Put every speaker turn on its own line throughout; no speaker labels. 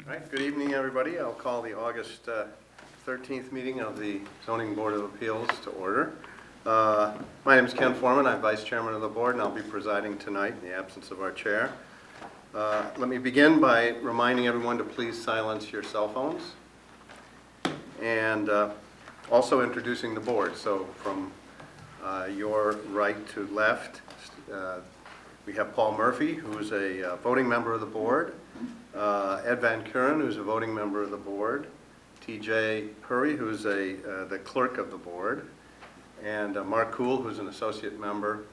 All right, good evening, everybody. I'll call the August 13th meeting of the Zoning Board of Appeals to order. My name is Ken Foreman. I'm Vice Chairman of the Board, and I'll be presiding tonight in the absence of our chair. Let me begin by reminding everyone to please silence your cell phones, and also introducing the board. So from your right to left, we have Paul Murphy, who is a voting member of the board, Ed Van Kuren, who's a voting member of the board, T.J. Puri, who's the clerk of the board, and Mark Kuhl, who's an associate member,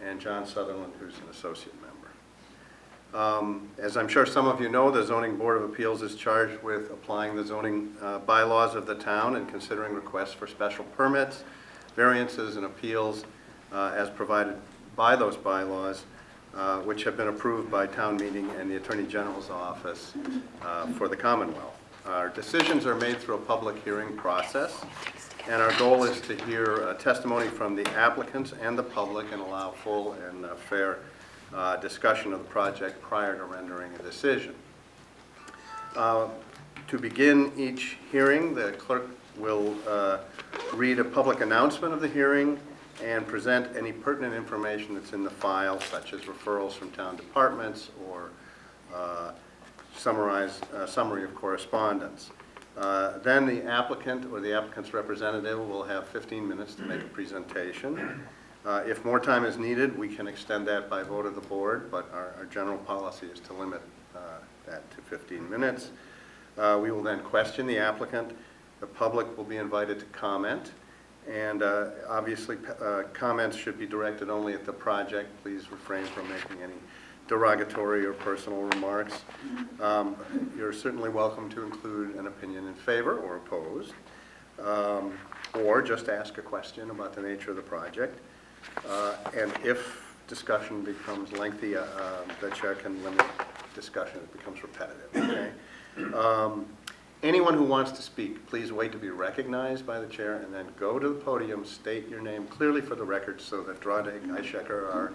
and John Sutherland, who's an associate member. As I'm sure some of you know, the Zoning Board of Appeals is charged with applying the zoning bylaws of the town and considering requests for special permits, variances, and appeals as provided by those bylaws, which have been approved by town meeting and the Attorney General's office for the Commonwealth. Our decisions are made through a public hearing process, and our goal is to hear testimony from the applicants and the public and allow full and fair discussion of the project prior to rendering a decision. To begin each hearing, the clerk will read a public announcement of the hearing and present any pertinent information that's in the file, such as referrals from town departments or summary of correspondence. Then the applicant or the applicant's representative will have 15 minutes to make a presentation. If more time is needed, we can extend that by vote of the board, but our general policy is to limit that to 15 minutes. We will then question the applicant. The public will be invited to comment. And obviously, comments should be directed only at the project. Please refrain from making any derogatory or personal remarks. You're certainly welcome to include an opinion in favor or opposed, or just ask a question about the nature of the project. And if discussion becomes lengthy, the chair can limit discussion if it becomes repetitive. Okay? Anyone who wants to speak, please wait to be recognized by the chair and then go to the podium, state your name clearly for the record so that Drade Eishecker,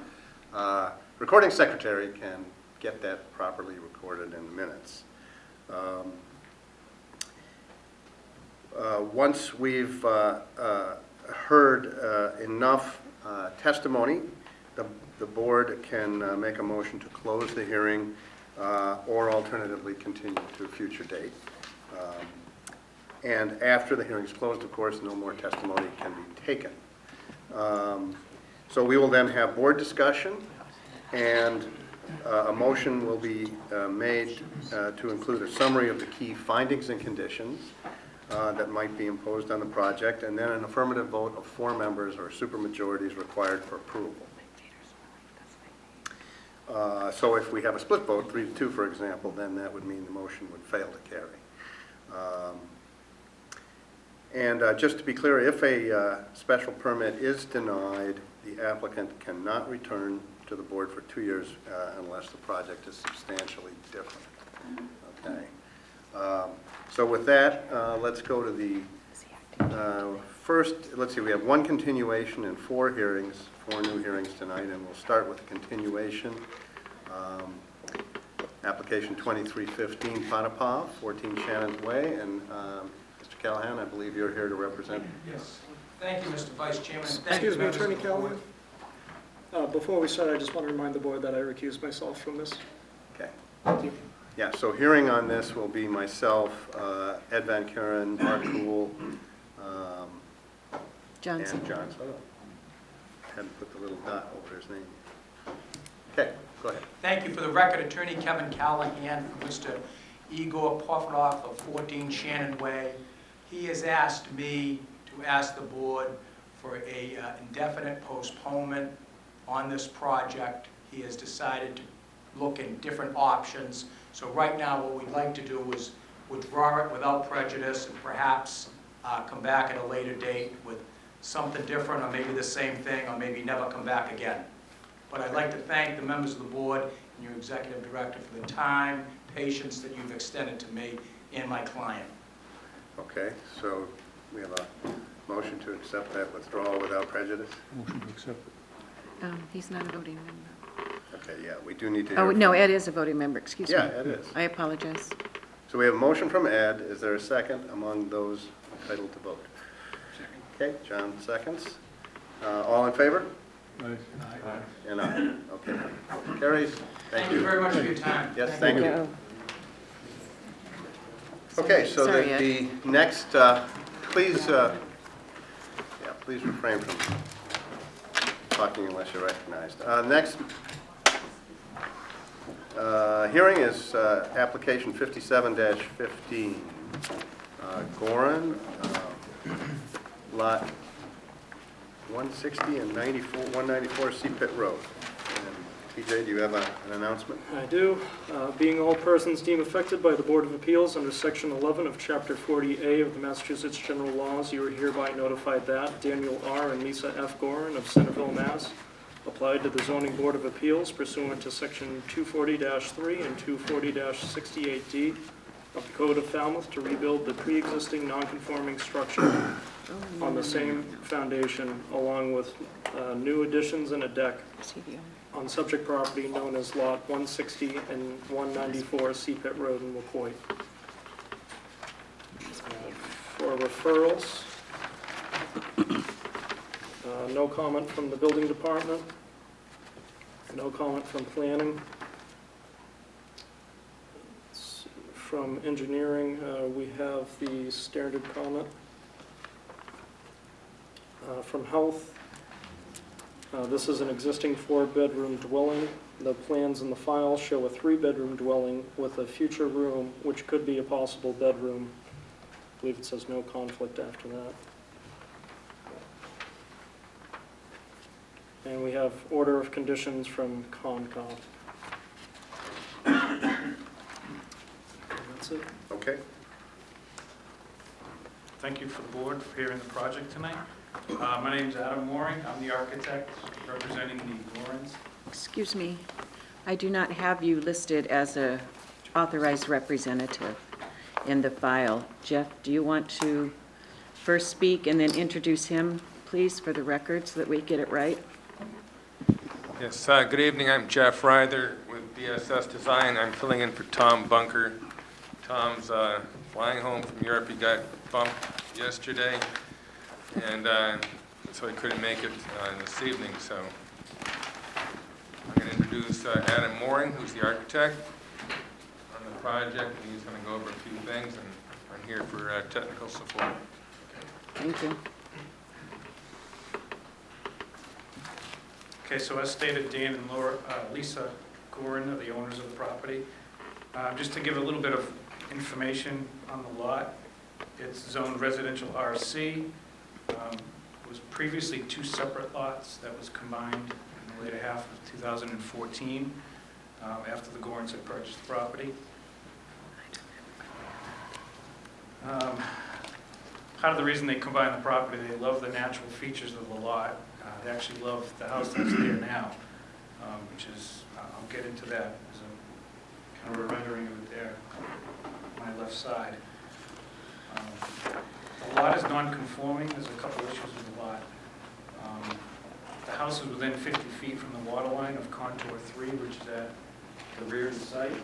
our recording secretary, can get that properly recorded in the minutes. Once we've heard enough testimony, the board can make a motion to close the hearing or alternatively continue to a future date. And after the hearing is closed, of course, no more testimony can be taken. So we will then have board discussion, and a motion will be made to include a summary of the key findings and conditions that might be imposed on the project, and then an affirmative vote of 4 members or supermajority is required for approval. So if we have a split vote, 3-2, for example, then that would mean the motion would fail to carry. And just to be clear, if a special permit is denied, the applicant cannot return to the board for 2 years unless the project is substantially different. Okay. So with that, let's go to the first. Let's see, we have 1 continuation and 4 hearings, 4 new hearings tonight, and we'll start with the continuation. Application 2315 Ponapah, 14 Shannon's Way, and Mr. Callahan, I believe you're here to represent.
Yes. Thank you, Mr. Vice Chairman.
Excuse me, Attorney Callahan. Before we start, I just want to remind the board that I recused myself from this.
Okay.
Thank you.
Yeah, so hearing on this will be myself, Ed Van Kuren, Mark Kuhl, and John Sutherland. I hadn't put the little dot over his name. Okay, go ahead.
Thank you. For the record, Attorney Kevin Callahan for Mr. Igor Pofroff of 14 Shannon Way. He has asked me to ask the board for a indefinite postponement on this project. He has decided to look in different options. So right now what we'd like to do is withdraw it without prejudice and perhaps come back at a later date with something different, or maybe the same thing, or maybe never come back again. But I'd like to thank the members of the board and your executive director for the time, patience that you've extended to me and my client.
Okay, so we have a motion to accept that withdrawal without prejudice?
Motion to accept it.
He's not a voting member.
Okay, yeah, we do need to.
Oh, no, Ed is a voting member, excuse me.
Yeah, Ed is.
I apologize.
So we have a motion from Ed. Is there a second among those entitled to vote? Okay, John seconds. All in favor?
Aye.
And aye. Okay. Carries. Thank you.
very much for your time.
Yes, thank you. Okay, so
Sorry,
the next, please, please refrain from talking unless you're recognized. Next hearing is application 57-15. Gorin, lot 160 and 194 Sea Pit Road. And TJ, do you have an announcement?
I do. Being all persons deemed affected by the Board of Appeals under Section 11 of Chapter 40A of the Massachusetts General Laws, you are hereby notified that Daniel R. and Lisa F. Gorin of Centerville, Mass. applied to the Zoning Board of Appeals pursuant to Section 240-3 and 240-68D of the Code of Falmouth to rebuild the pre-existing non-conforming structure on the same foundation, along with new additions and a deck on subject property known as Lot 160 and 194 Sea Pit Road in Wacoit. For referrals, no comment from the building department, no comment from planning. From engineering, we have the standard comment. From health, this is an existing 4-bedroom dwelling. The plans in the file show a 3-bedroom dwelling with a future room, which could be a possible bedroom. I believe it says no conflict after that. And we have order of conditions from Concom. That's it.
Okay.
Thank you for the board for hearing the project tonight. My name's Adam Mooring. I'm the architect representing the Gorins.
Excuse me, I do not have you listed as a authorized representative in the file. Jeff, do you want to first speak and then introduce him, please, for the record, so that we get it right?
Yes, good evening. I'm Jeff Ryther with BSS Design. I'm filling in for Tom Bunker. Tom's flying home from Europe. He got bumped yesterday, and so he couldn't make it this evening. So I'm going to introduce Adam Mooring, who's the architect on the project, and he's going to go over a few things, and I'm here for technical support.
Thank you.
Okay, so as stated, Dan and Lisa Gorin are the owners of the property. Just to give a little bit of information on the lot, it's zoned residential RC. It was previously 2 separate lots that was combined in the later half of 2014 after the Gorins had purchased the property. Part of the reason they combined the property, they love the natural features of the lot. They actually love the house that's there now, which is, I'll get into that as a kind of a rendering of it there on my left side. The lot is non-conforming. There's a couple issues with the lot. The house is within 50 feet from the water line of contour 3, which is at the rear of the site.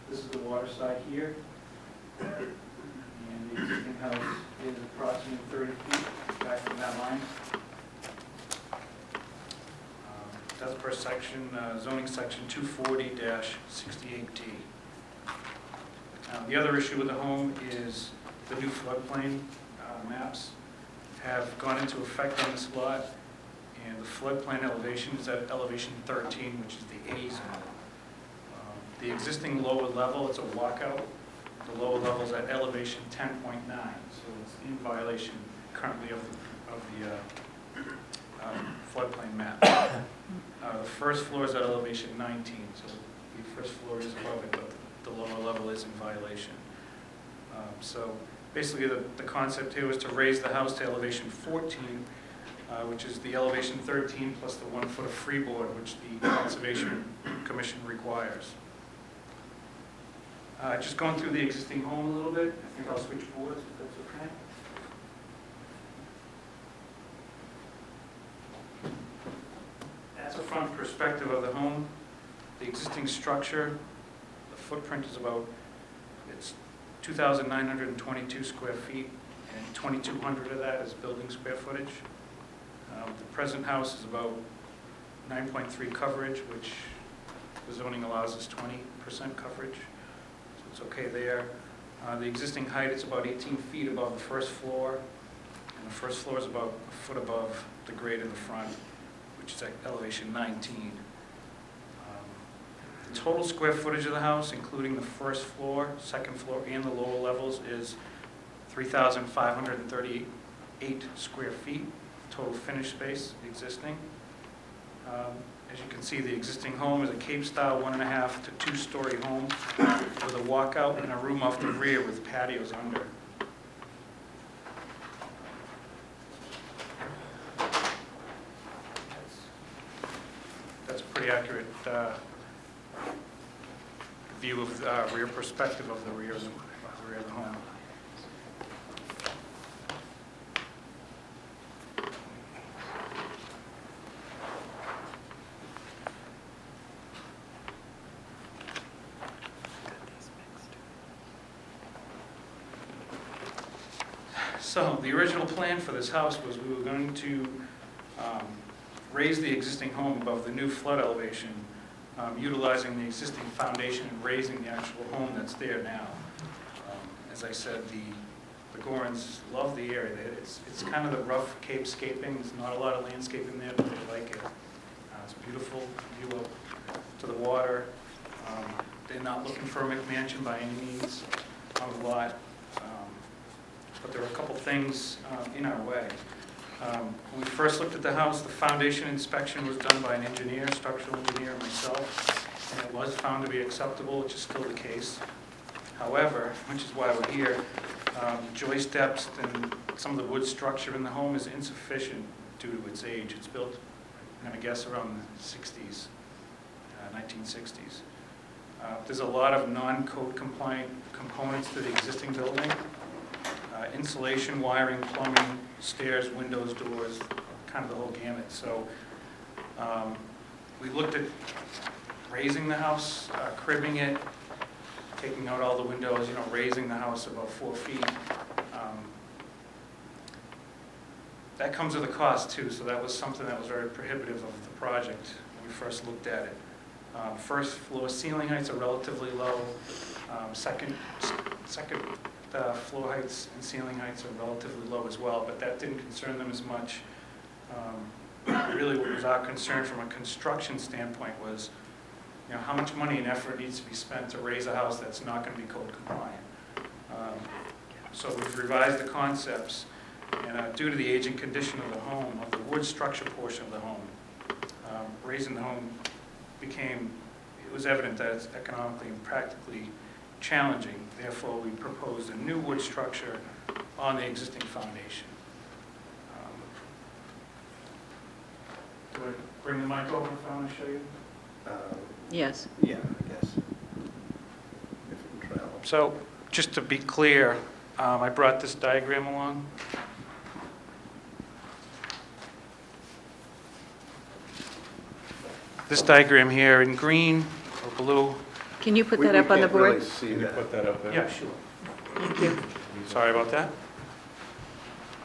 This is the water side here. And the existing house is approximately 30 feet back from that line. That's per section, zoning section 240-68D. The other issue with the home is the new floodplain maps have gone into effect on this lot, and the floodplain elevation is at elevation 13, which is the A zone. The existing lower level, it's a walkout. The lower level is at elevation 10.9, so it's in violation currently of the floodplain map. The first floor is at elevation 19, so the first floor is above it, but the lower level is in violation. So basically the concept here was to raise the house to elevation 14, which is the elevation 13 plus the 1 foot of freeboard, which the Conservation Commission requires. Just going through the existing home a little bit. I think I'll switch boards if that's okay. That's a front perspective of the home. The existing structure, the footprint is about, it's 2,922 square feet, and 2,200 of that is building square footage. The present house is about 9.3 coverage, which the zoning allows us 20% coverage, so it's okay there. The existing height is about 18 feet above the first floor, and the first floor is about a foot above the grade in the front, which is at elevation 19. The total square footage of the house, including the first floor, second floor, and the lower levels, is 3,538 square feet, total finished space existing. As you can see, the existing home is a Cape-style 1.5 to 2-story home with a walkout and a room off the rear with patios under. That's a pretty accurate view of the rear perspective of the rear of the home. So the original plan for this house was we were going to raise the existing home above the new flood elevation, utilizing the existing foundation and raising the actual home that's there now. As I said, the Gorans love the area. It's kind of the rough capescaping. There's not a lot of landscaping there, but they like it. It's a beautiful view up to the water. They're not looking for a McMansion by any means on the lot. But there are a couple things in our way. When we first looked at the house, the foundation inspection was done by an engineer, structural engineer, myself, and it was found to be acceptable, which is still the case. However, which is why we're here, joist depth and some of the wood structure in the home is insufficient due to its age. It's built, I'm going to guess, around the 60s, 1960s. There's a lot of non-code compliant components to the existing building. Insulation, wiring, plumbing, stairs, windows, doors, kind of the whole gamut. So we looked at raising the house, cribbing it, taking out all the windows, raising the house about 4 feet. That comes with a cost too, so that was something that was very prohibitive of the project when we first looked at it. First floor ceiling heights are relatively low. Second floor heights and ceiling heights are relatively low as well, but that didn't concern them as much. Really what was our concern from a construction standpoint was, how much money and effort needs to be spent to raise a house that's not going to be code compliant. So we've revised the concepts, and due to the aging condition of the home, of the wood structure portion of the home, raising the home it was evident that it's economically and practically challenging. Therefore, we proposed a new wood structure on the existing foundation. Do I bring the mic over if I want to show you?
Yes.
Yeah, I guess. If you can travel.
So, just to be clear, I brought this diagram along. This diagram here in green or blue.
Can you put that up on the board?
We can't really see
Can you
that.
put that up there?
Yeah, sure.
Thank you.
Sorry about that.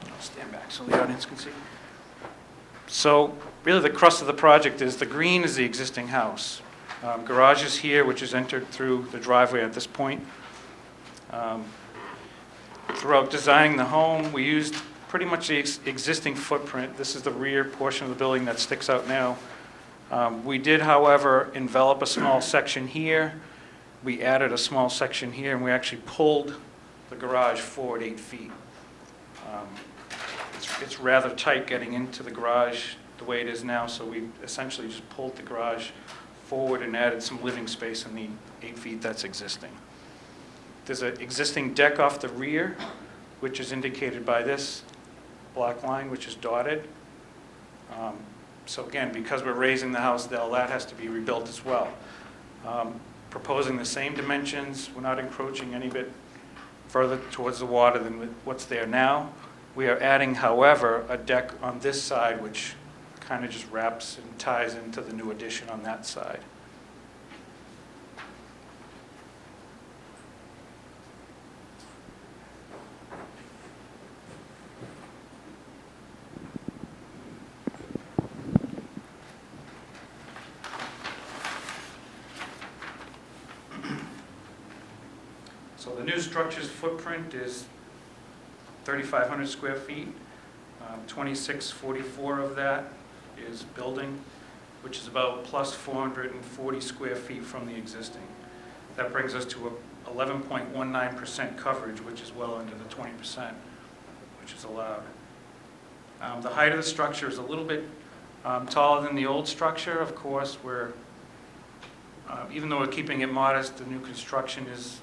I'll stand back so the audience can see. So really the crux of the project is the green is the existing house. Garage is here, which is entered through the driveway at this point. Throughout designing the home, we used pretty much the existing footprint. This is the rear portion of the building that sticks out now. We did, however, envelop a small section here. We added a small section here, and we actually pulled the garage forward 8 feet. It's rather tight getting into the garage the way it is now, so we essentially just pulled the garage forward and added some living space in the 8 feet that's existing. There's an existing deck off the rear, which is indicated by this black line, which is dotted. So again, because we're raising the house, that has to be rebuilt as well. Proposing the same dimensions, we're not encroaching any bit further towards the water than what's there now. We are adding, however, a deck on this side, which kind of just wraps and ties into the new addition on that side. So the new structure's footprint is 3,500 square feet. 2,644 of that is building, which is about plus 440 square feet from the existing. That brings us to a 11.19% coverage, which is well under the 20%, which is allowed. The height of the structure is a little bit taller than the old structure. Of course, even though we're keeping it modest, the new construction is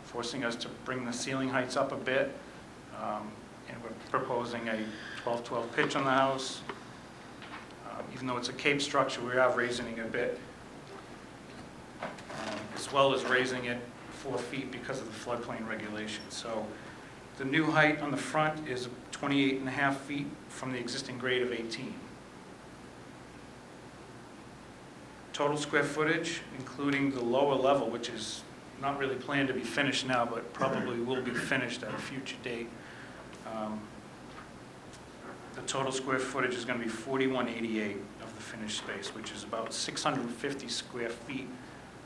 forcing us to bring the ceiling heights up a bit. And we're proposing a 12-12 pitch on the house. Even though it's a cape structure, we are raising it a bit, as well as raising it 4 feet because of the floodplain regulations. So the new height on the front is 28.5 feet from the existing grade of 18. Total square footage, including the lower level, which is not really planned to be finished now, but probably will be finished at a future date. The total square footage is going to be 4,188 of the finished space, which is about 650 square feet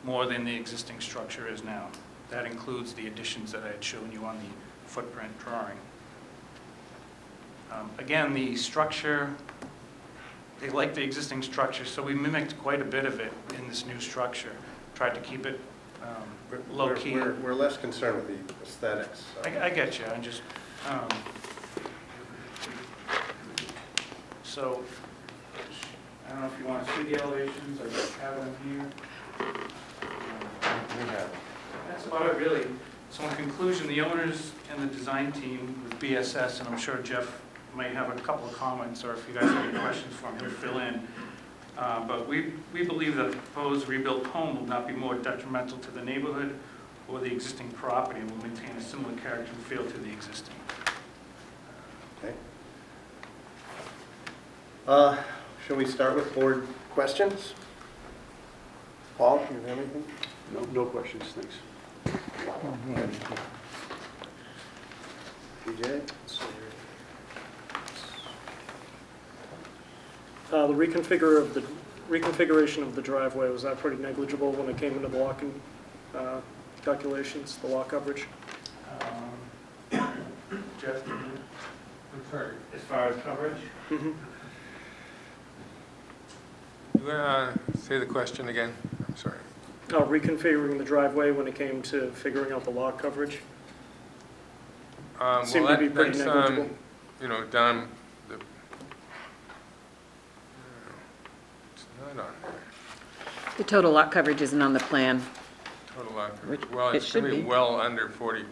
more than the existing structure is now. That includes the additions that I had shown you on the footprint drawing. Again, the structure, they like the existing structure, so we mimicked quite a bit of it in this new structure. Tried to keep it low-key.
We're less concerned with the aesthetics. So.
I get you. I'm just... So, I don't know if you want to see the elevations. I just have them here. That's about it, really. So in conclusion, the owners and the design team with BSS, and I'm sure Jeff might have a couple of comments, or if you guys have any questions for him, he'll fill in. But we believe that the proposed rebuilt home will not be more detrimental to the neighborhood or the existing property, and will maintain a similar character and feel to the existing.
Okay. Shall we start with board questions? Paul, do you have anything?
No questions, thanks.
PJ?
The reconfiguration of the driveway, was that pretty negligible when it came into the lot calculations, the lot coverage?
Jeff, as far as coverage?
Mm-hmm.
You want to say the question again? I'm sorry.
Reconfiguring the driveway when it came to figuring out the lot coverage? Seemed to be pretty negligible.
You know, down the... It's not on there.
The total lot coverage isn't on the plan.
Total lot coverage.
Which
Well,
it
it's going to
should
be
be.
well under 40%,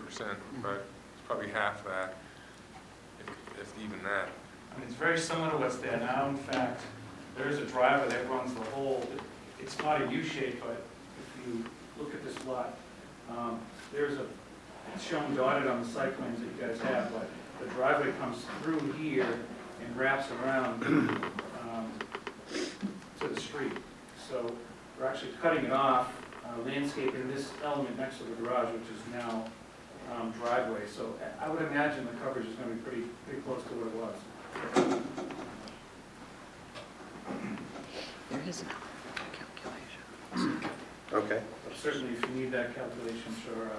but it's probably half that, if even that.
I mean, it's very similar to what's there now. In fact, there is a driveway that runs the whole, it's not a U-shape, but if you look at this lot, it's shown dotted on the site plans that you guys have, but the driveway comes through here and wraps around to the street. So we're actually cutting it off, landscaping this element next to the garage, which is now driveway. So I would imagine the coverage is going to be pretty close to what it was.
There is a calculation.
Okay.
But certainly, if you need that calculation, sure,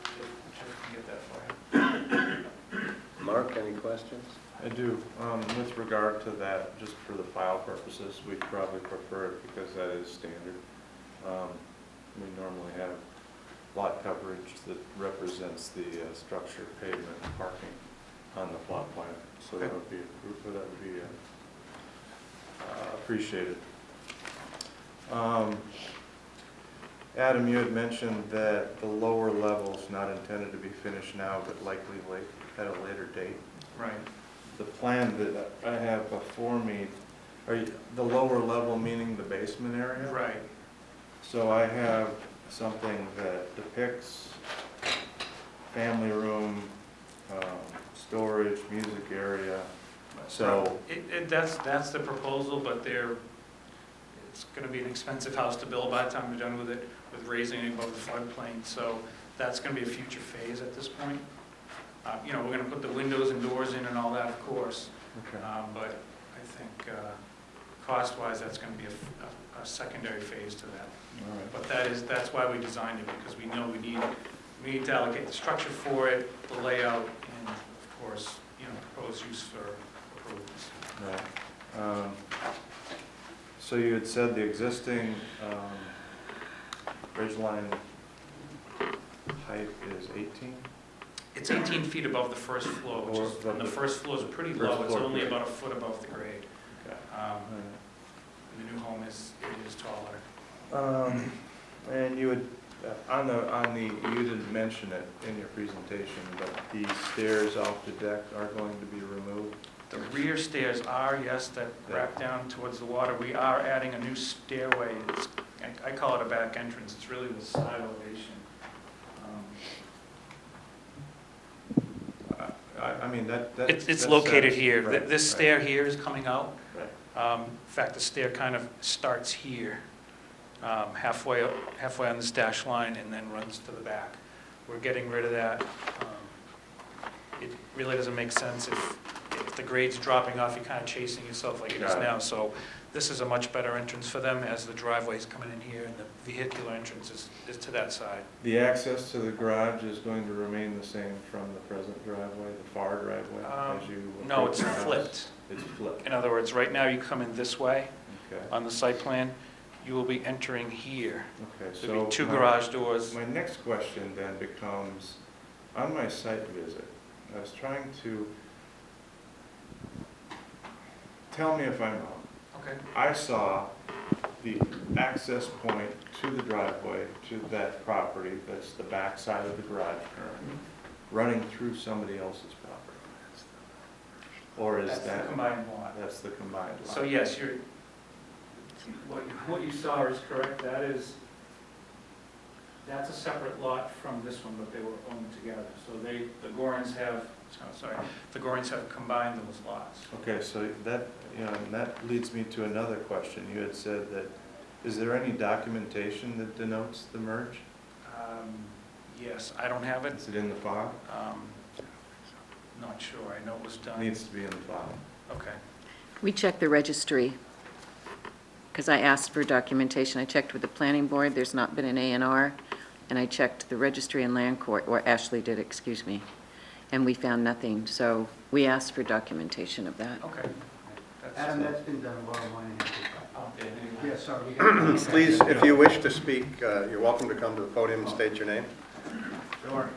Jeff can get that for you.
Mark, any questions?
I do. With regard to that, just for the file purposes, we'd probably prefer it because that is standard. We normally have lot coverage that represents the structure, pavement, parking on the plot plan. So that would be appreciated. Adam, you had mentioned that the lower level's not intended to be finished now, but likely at a later date.
Right.
The plan that I have before me, the lower level meaning the basement area?
Right.
So I have something that depicts family room, storage, music area. So
That's the proposal, but it's going to be an expensive house to build by the time we're done with it, with raising it above the floodplain. So that's going to be a future phase at this point. We're going to put the windows and doors in and all that, of course.
okay.
But I think cost-wise, that's going to be a secondary phase to that.
All right.
But that's why we designed it, because we know we need we need to allocate the structure for it, the layout, and of course, proposed use for improvements.
Right. So you had said the existing ridgeline height is 18?
It's 18 feet above the first floor, which is, and the first floor is pretty
First
low. It's
floor
only
grade.
about a foot above the grade.
Okay.
The new home is taller.
And you would, you didn't mention it in your presentation, but the stairs off the deck are going to be removed?
The rear stairs are, yes, that wrap down towards the water. We are adding a new stairway. I call it a back entrance. It's really the side elevation.
I mean,
It's
that's
located
sad.
here.
Right,
This
right.
stair here is coming out.
Right.
In fact, the stair kind of starts here, halfway on this dash line, and then runs to the back. We're getting rid of that. It really doesn't make sense if the grade's dropping off, you're kind of chasing yourself like it is
Got it.
now. So this is a much better entrance for them, as the driveway's coming in here, and the vehicular entrance is to that side.
The access to the garage is going to remain the same from the present driveway, the far driveway, as you
No,
approach
it's
the house?
flipped.
It's flipped,
In other words, right now, you come in this way
okay.
on the site plan, you will be entering here.
Okay, so
There'll be two
my-
garage doors.
My next question then becomes, on my site visit, I was trying to, tell me if I'm wrong.
Okay.
I saw the access point to the driveway, to that property, that's the back side of the garage currently, running through somebody else's property. Or is
That's the
that?
combined lot.
That's the combined lot.
So yes, what you saw is correct. That's a separate lot from this one, but they were owned together. So the Gorins have combined those lots.
Okay, so that, and that leads me to another question. You had said that, is there any documentation that denotes the merge?
Yes, I don't have it.
Is it in the file?
Not sure. I know it was done.
Needs to be in the file.
Okay.
We checked the registry, because I asked for documentation. I checked with the planning board, there's not been an A&R, and I checked the registry and land court, or Ashley did, excuse me, and we found nothing, so we asked for documentation of that.
Okay.
Adam, that's been done well,
Yeah,
sorry. we got-
Please, if you wish to speak, you're welcome to come to the podium and state your name.
Sure.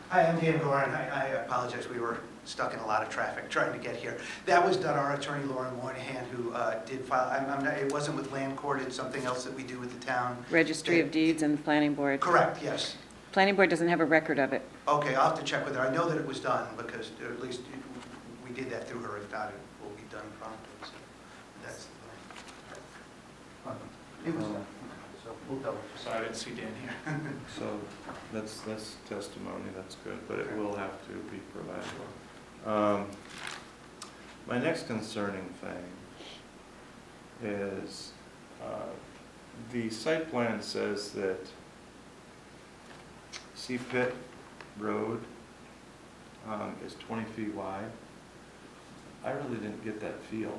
Hi, I'm Dan Gorin. I apologize, we were stuck in a lot of traffic trying to get here. That was done, our attorney Lauren Moynihan, who did file, it wasn't with land court, it's something else that we do with the town.
Registry of Deeds and the planning board.
Correct, yes.
Planning board doesn't have a record of it.
Okay, I'll have to check with her. I know that it was done, because at least we did that through her. If not, it will be done promptly. So that's
It was done, so we'll double check.
So I didn't see Dan here.
So that's testimony, that's good, but it will have to be provided. My next concerning thing is, the site plan says that Sea Pit Road is 20 feet wide. I really didn't get that feel.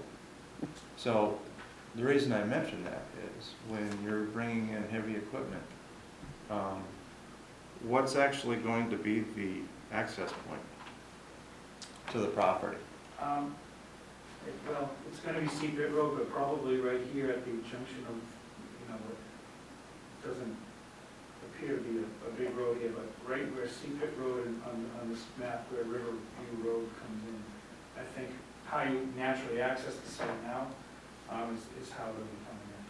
So the reason I mention that is when you're bringing in heavy equipment, what's actually going to be the access point to the property?
Well, it's going to be Seabrook Road, but probably right here at the junction of, what doesn't appear to be a big road here, but right where Seabrook Road and on this map where Riverview Road comes in, I think how you naturally access the site now is how they'll be coming in.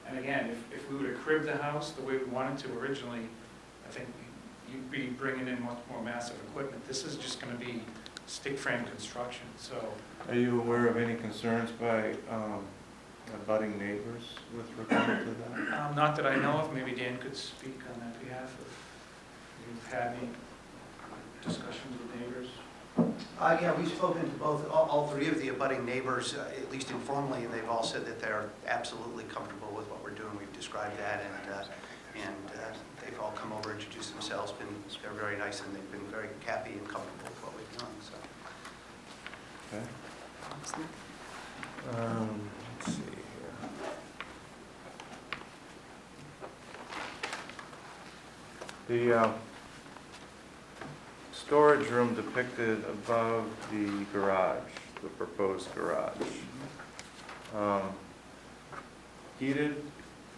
And again, if we were to crib the house the way we wanted to originally, I think you'd be bringing in much more massive equipment. This is just going to be stick frame construction, so.
Are you aware of any concerns by abutting neighbors with regard to that?
Not that I know of. Maybe Dan could speak on that behalf if you've had any discussions with neighbors.
Yeah, we've spoken to all three of the abutting neighbors, at least informally, and they've all said that they're absolutely comfortable with what we're doing. We've described that, and they've all come over, introduced themselves. They're very nice, and they've been very happy and comfortable with what we've done. So.
Okay. Let's see here. The storage room depicted above the garage, the proposed garage. Heated,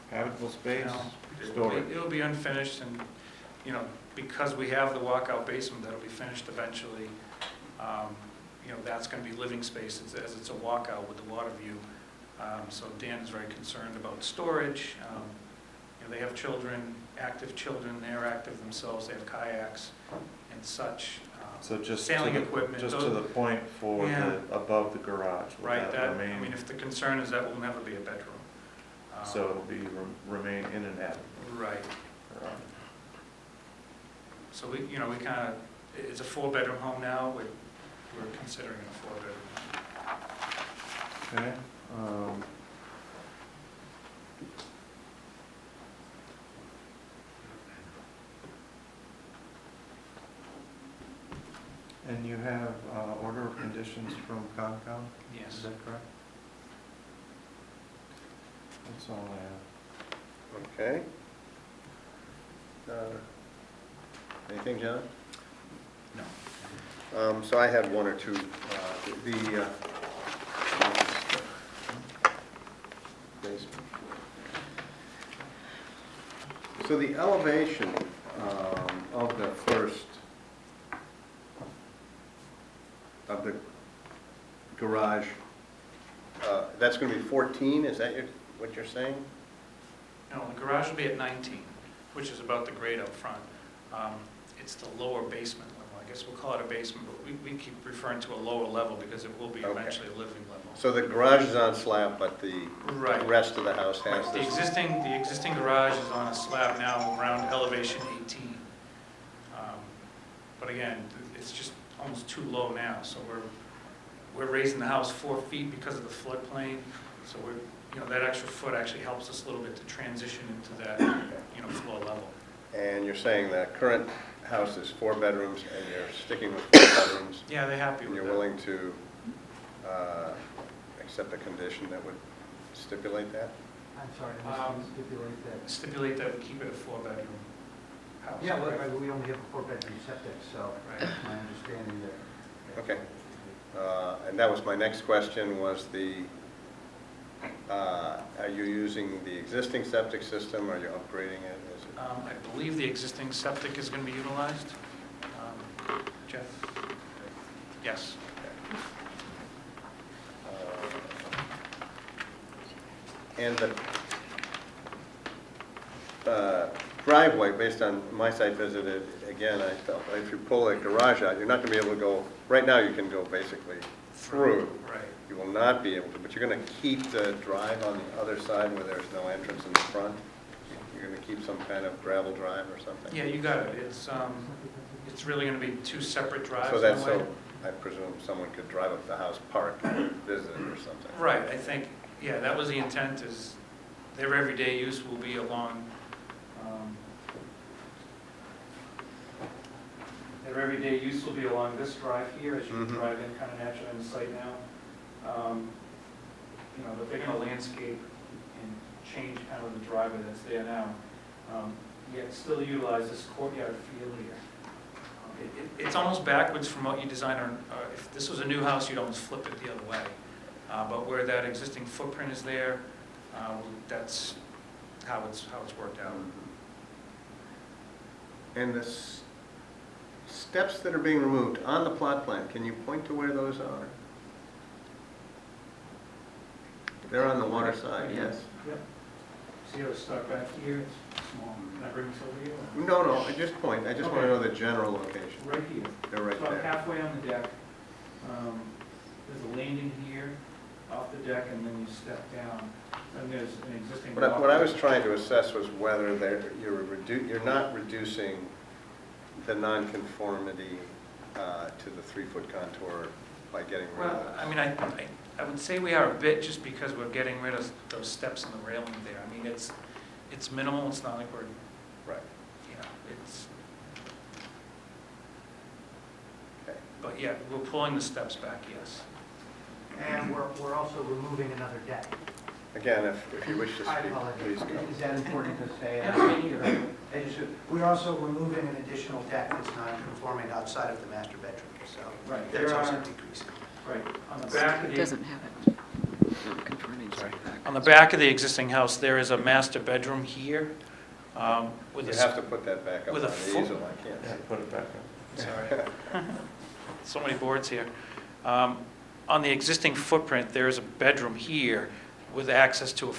habitable space,
No,
storage.
It'll be unfinished, and, you know, because we have the walkout basement that'll be finished eventually, you know, that's going to be living space as it's a walkout with the water view. So Dan is very concerned about storage. You know, they have children, active children, they're active themselves, they have kayaks and such.
So just
Sailing
to the,
equipment,
just
those-
to the point for
Yeah.
the, above the garage. Will
Right, that, I
remain-
mean, if the concern is that will never be a bedroom.
So it'll be, remain in and out.
Right. So we, you know, we kind of, it's a 4-bedroom home now, we're considering it a 4-bedroom.
Okay. And you have order of conditions from Concom? Is
Yes.
that correct? That's all I have.
Okay. Anything, John?
No.
So I had one or two. So the elevation of the first, of the garage, that's going to be 14, is that what you're saying?
No, the garage will be at 19, which is about the grade up front. It's the lower basement level. I guess we'll call it a basement, but we keep referring to a lower level because it will be
Okay.
eventually a living level.
So the garage is on slab, but the
Right.
rest of the house has
The
this?
existing garage is on a slab now around elevation 18. But again, it's just almost too low now, so we're raising the house 4 feet because of the floodplain. So we're, you know, that extra foot actually helps us a little bit to transition into that, you know, floor level.
And you're saying that current house is 4 bedrooms, and you're sticking with 4 bedrooms?
Yeah, they're happy
And
with
you're
that.
willing to accept a condition that would stipulate that?
I'm sorry, I must stipulate that.
Stipulate that we keep it a 4-bedroom house.
Yeah, well, we only have a 4-bedroom septic, so
Right.
that's my understanding there.
Okay. And that was my next question, was are you using the existing septic system, are you upgrading it? Is it?
I believe the existing septic is going to be utilized. Jeff? Yes.
And the driveway, based on my site visited, again, I felt if you pull a garage out, you're not going to be able to go, right now you can go basically through.
Right.
You will not be able to, but you're going to keep the drive on the other side where there's no entrance in the front? You're going to keep some kind of gravel drive or something?
Yeah, you got it. It's really going to be 2 separate drives.
So that's
in a way.
so, I presume someone could drive up to the house, park, visit it or something?
Right, I think, yeah, that was the intent, is their everyday use will be along, their everyday use will be along this drive here, as you
Mhm.
drive in kind of naturally in the site now. You know, but they're going to landscape and change kind of the driveway that's there now, yet still utilize this courtyard feel here. It's almost backwards from what you designed on, if this was a new house, you'd almost flip it the other way. But where that existing footprint is there, that's how it's worked out.
And the steps that are being removed on the plot plan, can you point to where those are? They're on the water side, yes?
Yep. See how it's stuck back here? It's small. Can I bring this over here?
No, I just point, I just want to know the general location.
Right here.
They're right
It's about
there.
halfway on the deck. There's a landing here off the deck, and then you step down. And there's an existing.
What I was trying to assess was whether you're not reducing the nonconformity to the 3-foot contour by getting rid of
Well,
those.
I mean, I would say we are a bit, just because we're getting rid of those steps and the railing there. I mean, it's minimal, it's not like we're,
Right,
you know, it's,
okay.
but yeah, we're pulling the steps back, yes.
And we're also removing another deck.
Again, if you wish to
I
speak,
apologize.
please go.
Is that important to say?
Yes, we need to.
I just-
We're also removing an additional deck that's non-conforming outside of the master bedroom, so
Right,
that's
there
also
are-
decreasing.
Right, on the back of
It
the,
doesn't have it. Non-conforming setback.
on the back of the existing house, there is a master bedroom here, with
You
a,
have to put that back up on
with
the
a full-
easel, I can't
Yeah,
see.
put it back up.
sorry. So many boards here. On the existing footprint, there is a bedroom here with access to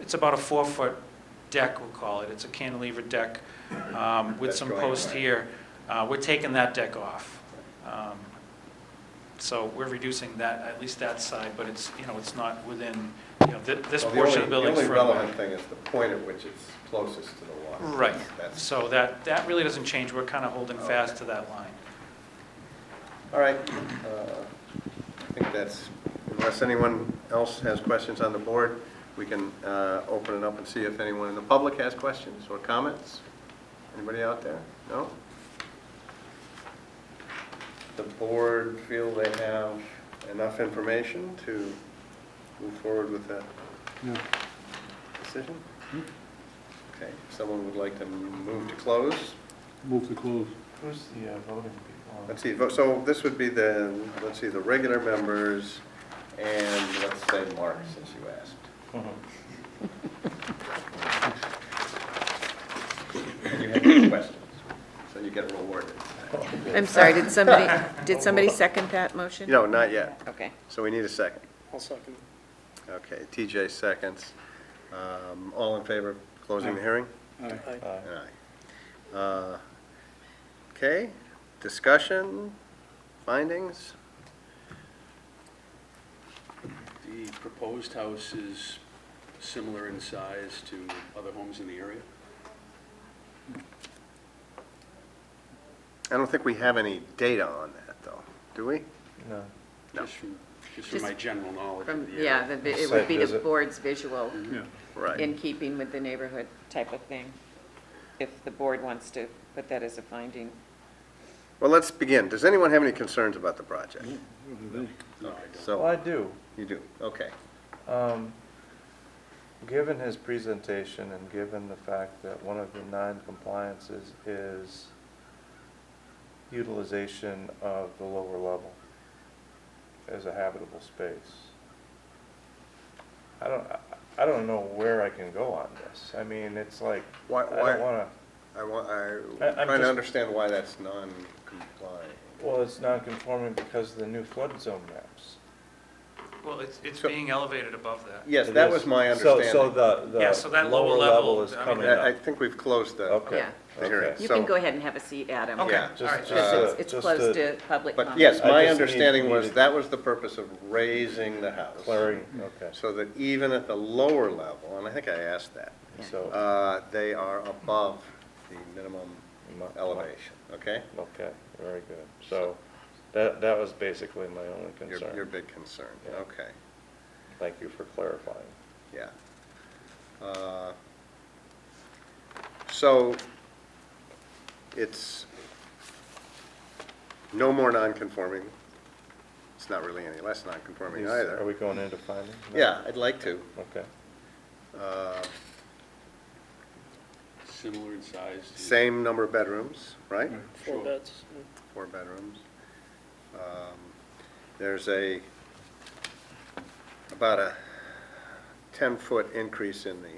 it's about a 4-foot deck, we'll call it. It's a cantilever deck with
That's
some
going
posts
away.
here. We're taking that deck off. So we're reducing that, at least that side, but it's, it's not within, this
Well,
portion of the building.
The only relevant thing is the point at which it's closest to the water.
Right,
That's,
so that really doesn't change. We're kind of holding fast to that line.
all right. I think that's, unless anyone else has questions on the board, we can open it up and see if anyone in the public has questions or comments. Anybody out there? No? The board feel they have enough information to move forward with that decision? Okay, someone would like to move to close?
Move to close.
Who's the voting people?
Let's see, so this would be the, let's see, the regular members and let's say Mark, since you asked. And you had no questions, so you get rewarded.
I'm sorry, did somebody second that motion?
No, not yet.
Okay.
So we need a second.
I'll second.
Okay, TJ seconds. All in favor of closing the hearing?
Aye.
Aye. Okay, discussion, findings?
The proposed house is similar in size to other homes in the area?
I don't think we have any data on that, though, do we?
No.
No.
Just from my general knowledge of
From,
the area.
yeah, it would be
Site
the
visit.
board's visual
Mhm. Yeah.
Right.
in keeping with the neighborhood type of thing, if the board wants to put that as a finding.
Well, let's begin. Does anyone have any concerns about the project?
No, I
Well,
So,
I do.
you do, okay.
Given his presentation and given the fact that one of the non-compliances is utilization of the lower level as a habitable space, I don't know where I can go on this. I mean, it's like,
Why-
I don't want
I'm
I'm
trying to
just-
understand why that's non-compliant.
to, well, it's non-conforming because of the new flood zone maps.
Well, it's
So-
being elevated above that.
Yes,
It
that
is.
was my
So
understanding.
the
Yeah, so that lower level,
is
I mean,
coming
I
up.
think we've closed the
Okay.
Yeah.
the hearing.
Okay.
You
So-
can go ahead and have a seat, Adam.
Okay,
Yeah.
all right.
Because it's
just
close to public
But
comment.
yes,
I
my
just
understanding was
needed-
that was the purpose of raising the house.
Clarity, okay.
So that even at the lower level, and I think I asked that,
Yeah.
So,
they are above the minimum
mu-
elevation, okay?
Okay, very good. So that was basically my only concern.
Your big concern,
Yeah.
okay,
Thank you for clarifying.
yeah. So it's no more non-conforming. It's not really any less non-conforming
Are
either.
we going into findings? now?
Yeah, I'd like to.
Okay.
Similar in size to...
Same number of bedrooms, right?
Right,
4
sure.
beds.
4 bedrooms. There's about a 10-foot increase in the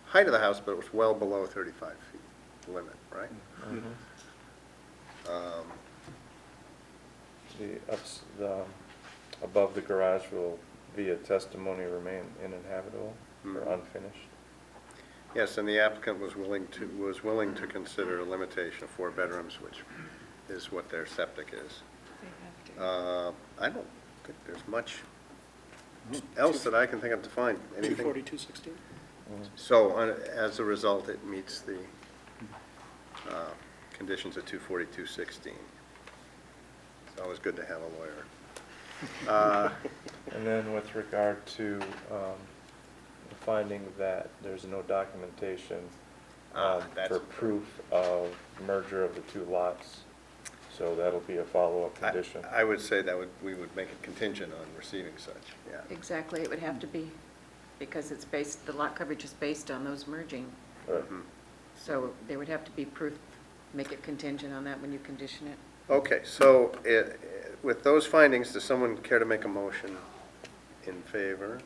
height of the house, but it was well below 35 feet limit, right?
Mhm. The above the garage will via testimony remain uninhabitable or
Mhm.
unfinished?
Yes, and the applicant was willing to consider a limitation of 4 bedrooms, which is what their septic is. I don't think there's much else that I can think of to find. Anything?
24216?
So, as a result, it meets the conditions of 24216. It's always good to have a lawyer.
And then with regard to the finding that there's no documentation
That's
for proof of merger of the 2 lots, so that'll be a follow-up condition.
I would say that we would make it contingent on receiving such, yeah.
Exactly, it would have to be, because it's based, the lot coverage is based on those merging.
Right.
Mhm.
So there would have to be proof, make it contingent on that when you condition it.
Okay, so with those findings, does someone care to make a motion in favor?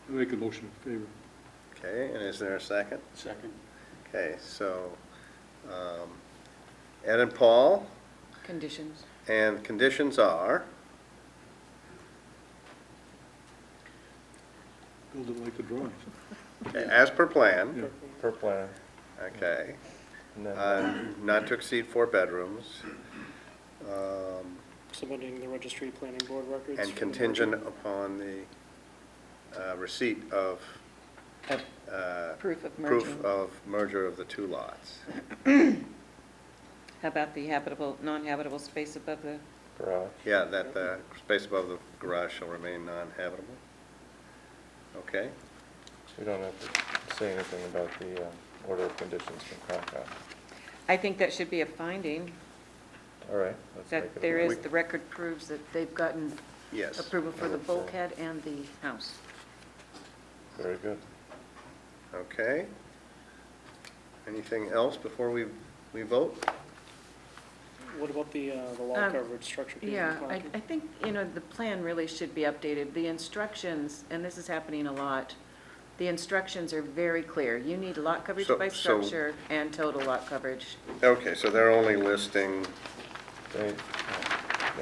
Make a motion in favor.
Okay, and is there a second?
Second?
Okay, so Ed and Paul,
Conditions.
and conditions are,
Build it like the drawings.
okay, as per plan,
Yeah.
Per plan.
okay,
And then,
not to exceed 4 bedrooms,
Submitting the registry planning board records.
and contingent upon the receipt of
Proof of
proof
merging.
of merger of the 2 lots.
How about the habitable, non-habitable space above the,
garage.
Yeah, that the space above the garage shall remain non-habitable. Okay,
We don't have to say anything about the order of conditions from Concom.
I think that should be a finding,
All right. let's make
that
it a
there
motion.
is, the record proves that they've gotten
yes.
approval for the
I would say.
bulkhead and the house.
Very good.
Okay. Anything else before we vote?
What about the lot
Um,
coverage structure? being
Yeah,
required?
I think, you know, the plan really should be updated. The instructions, and this is happening a lot, the instructions are very clear. You need lot coverage
So-
by
so-
structure and total lot coverage.
Okay, so they're only listing
They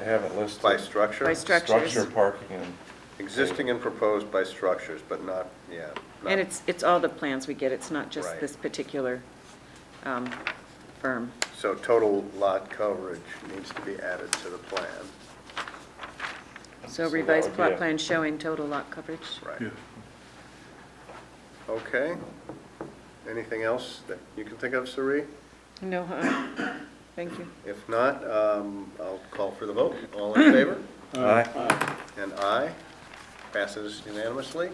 haven't listed.
by structure?
By structures.
Structure, parking, and.
Existing and proposed by structures, but not, yeah. not-
And it's all the plans we get, it's not just
Right.
this particular firm.
So total lot coverage needs to be added to the plan.
So
that
revised
would be
plot
it.
plan showing total lot coverage.
Right.
Yeah.
Okay. Anything else that you can think of, Sari?
No, thank you.
If not, I'll call for the vote. All in favor?
Aye.
And aye. Passes unanimously.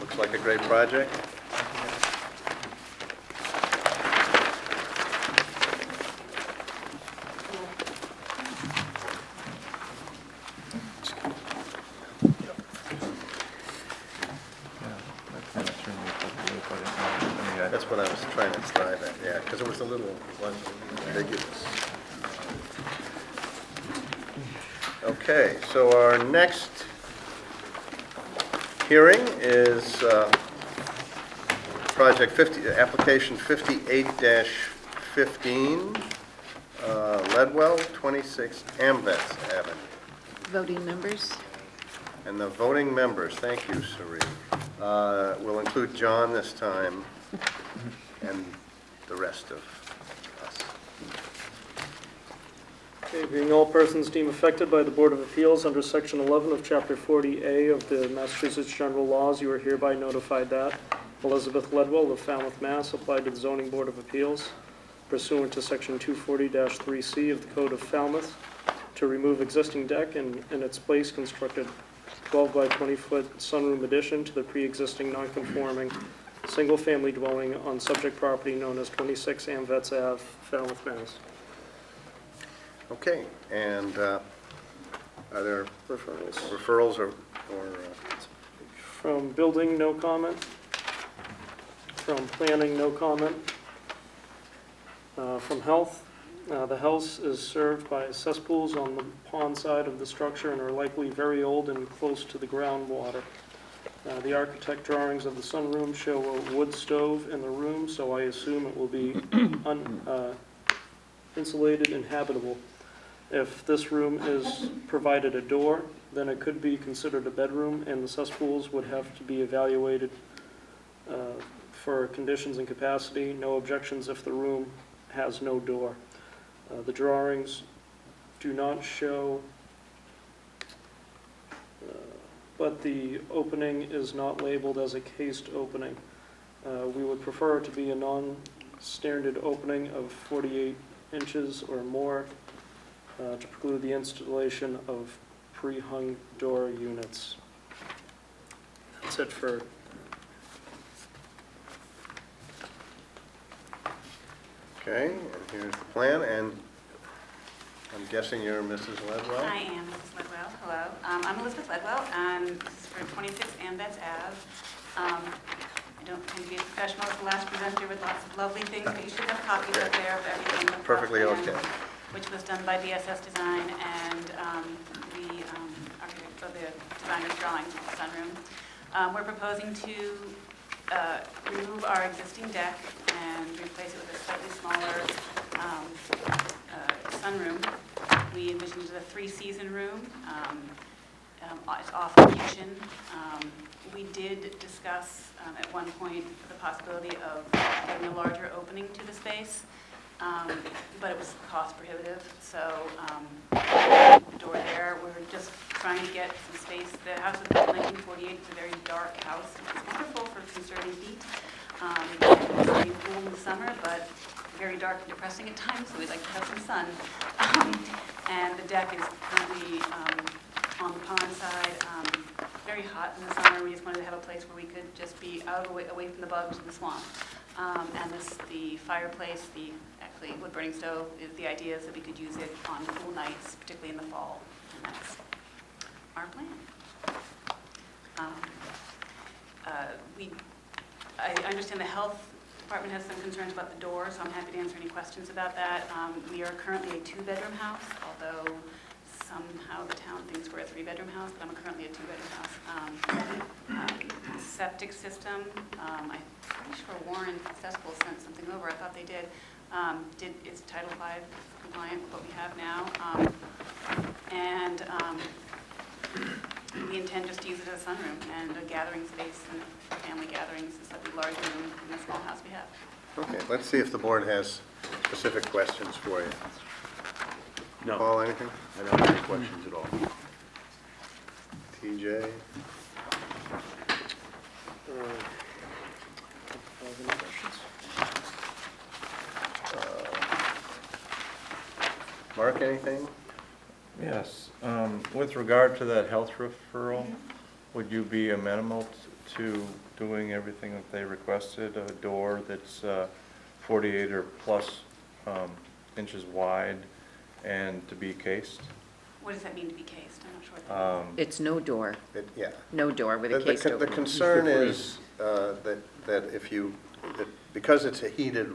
Looks like a great project. That's what I was trying to drive at, yeah, because it was a little ambiguous. Okay, so our next hearing is project 50, application 58-15, Leadwell, 26 Amvets Avenue.
Voting members?
And the voting members, thank you, Sari, will include John this time and the rest of us.
Okay, being all persons deemed affected by the Board of Appeals under Section 11 of Chapter 40A of the Massachusetts General Laws, you are hereby notified that Elizabeth Ledwell of Falmouth, Mass. applied to the Zoning Board of Appeals pursuant to Section 240-3C of the Code of Falmouth to remove existing deck and in its place constructed 12 by 20-foot sunroom addition to the pre-existing non-conforming single-family dwelling on subject property known as 26 Amvets Ave, Falmouth, Mass.
Okay, and are there
Referrals.
referrals or
From building, no comment. From planning, no comment. From health, the house is served by cesspools on the pond side of the structure and are likely very old and close to the groundwater. The architect drawings of the sunroom show a wood stove in the room, so I assume it will be insulated and habitable. If this room is provided a door, then it could be considered a bedroom, and the cesspools would have to be evaluated for conditions and capacity. No objections if the room has no door. The drawings do not show, but the opening is not labeled as a cased opening. We would prefer it to be a non-standard opening of 48 inches or more to preclude the installation of pre-hung door units. That's it for
okay, and here's the plan, and I'm guessing you're Mrs. Ledwell?
I am Mrs. Ledwell. Hello. I'm Elizabeth Ledwell. This is for 26 Amvets Ave. don't tend to be as professional as the last presenter with lots of lovely things, but you should have copies up there of everything. The plot
Perfectly
plan,
okay.
which was done by BSS Design and the architect, or the designer's drawings of the sunroom. We're proposing to remove our existing deck and replace it with a slightly smaller sunroom. We envisioned it as a 3-season room. It's off the kitchen. We did discuss at one point the possibility of getting a larger opening to the space, but it was cost prohibitive. So door there, we're just trying to get some space. The house was built in 1948. It's a very dark house. It's wonderful for conserving heat. It's very cool in the summer, but very dark and depressing at times, so we'd like to have some sun. And the deck is currently on the pond side, very hot in the summer. We just wanted to have a place where we could just be out away from the bugs and the swamp. And the fireplace, actually wood burning stove, the idea is that we could use it on cool nights, particularly in the fall. And that's our plan. I understand the health department has some concerns about the door, so I'm happy to answer any questions about that. We are currently a 2-bedroom house, although somehow the town thinks we're a 3-bedroom house, but I'm currently a 2-bedroom house. Septic system, I'm pretty sure Warren Festival sent something over. I thought they did. It's Title V compliant with what we have now. And we intend just to use it as a sunroom and a gathering space and family gatherings, a slightly larger room in the small house we have.
Okay, let's see if the board has specific questions for you.
No.
Paul, anything?
I don't have any questions at all.
TJ? Mark, anything?
Yes, with regard to that health referral, would you be amenable to doing everything that they requested, a door that's 48 or plus inches wide and to be cased?
What does that mean to be cased? I'm not sure what that means.
It's no door,
Yeah.
no door with a
The
cased opening.
concern is that if you, because it's a heated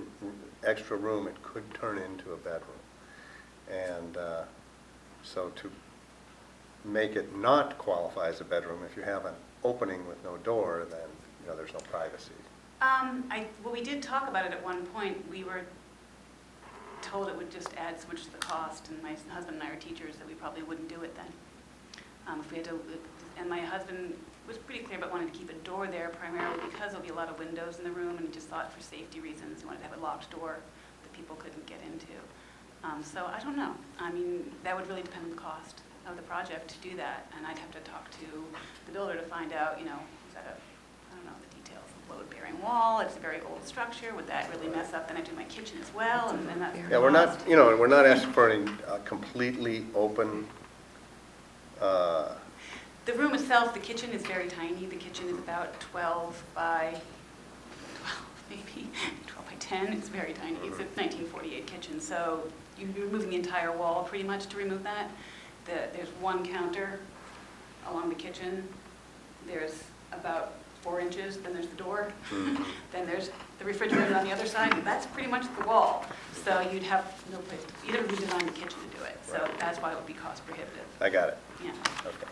extra room, it could turn into a bedroom. And so to make it not qualify as a bedroom, if you have an opening with no door, then there's no privacy.
Well, we did talk about it at one point. We were told it would just add so much to the cost, and my husband and I are teachers that we probably wouldn't do it then. If we had to, and my husband was pretty clear about wanting to keep a door there primarily because there'll be a lot of windows in the room, and he just thought for safety reasons he wanted to have a locked door that people couldn't get into. So I don't know. I mean, that would really depend on the cost of the project to do that, and I'd have to talk to the builder to find out, is that I don't know the details, load-bearing wall, it's a very old structure, would that really mess up, then I do my kitchen as well, and then that's
Yeah, we're not, we're not asking for any completely open.
The room itself, the kitchen is very tiny. The kitchen is about 12 by 12, maybe 12 by 10. It's very tiny. It's a 1948 kitchen, so you're removing the entire wall pretty much to remove that. There's one counter along the kitchen. There's about 4 inches. Then there's the door. Then there's the refrigerator on the other side. And that's pretty much the wall. So you'd have no place to, you'd have to redesign the kitchen to do it. So that's why it would be cost prohibitive.
I got it.
Yeah.
Okay.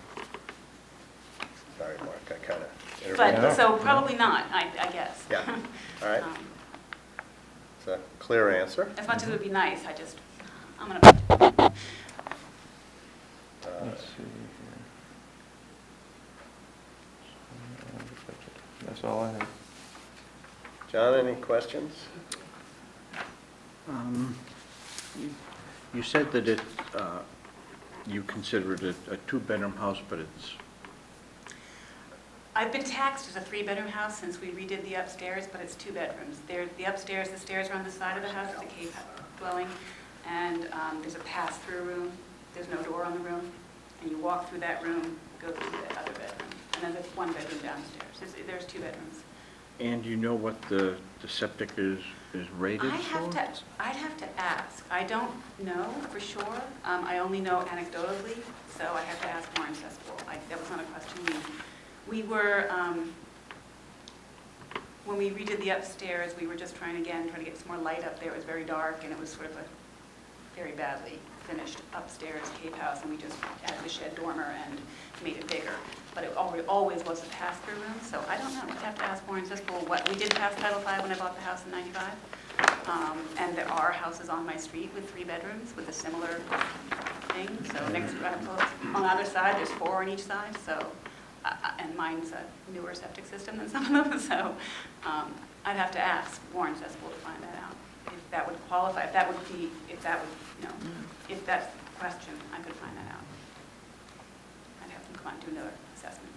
Sorry, Mark, I kind of
But, so probably not, I guess.
Yeah, all right. It's a clear answer.
As much as it would be nice, I'm going to...
Let's see here. That's all I have.
John, any questions?
You said that you consider it a 2-bedroom house, but it's...
I've been taxed as a 3-bedroom house since we redid the upstairs, but it's 2 bedrooms. The upstairs, the stairs are on the side of the house, it's a cave dwelling, and there's a pass-through room. There's no door on the room, and you walk through that room, go through the other bedroom, and then there's 1 bedroom downstairs. There's 2 bedrooms.
And you know what the septic is rated for?
I'd have to ask. I don't know for sure. I only know anecdotally, so I have to ask Warren Festival. That was not a question we were, when we redid the upstairs, we were just trying to get some more light up there. It was very dark, and it was sort of a very badly finished upstairs cave house, and we just added the shed dormer and made it bigger. But it always was a pass-through room, so I don't know. I'd have to ask Warren Siskel what, we did pass Title V when I bought the house in '95. And there are houses on my street with 3 bedrooms with a similar thing. So next, on the other side, there's 4 on each side, so, and mine's a newer septic system than some of them, so I'd have to ask Warren Siskel to find that out. If that would qualify, if that would, if that's the question, I could find that out. I'd have them come out and do another assessment.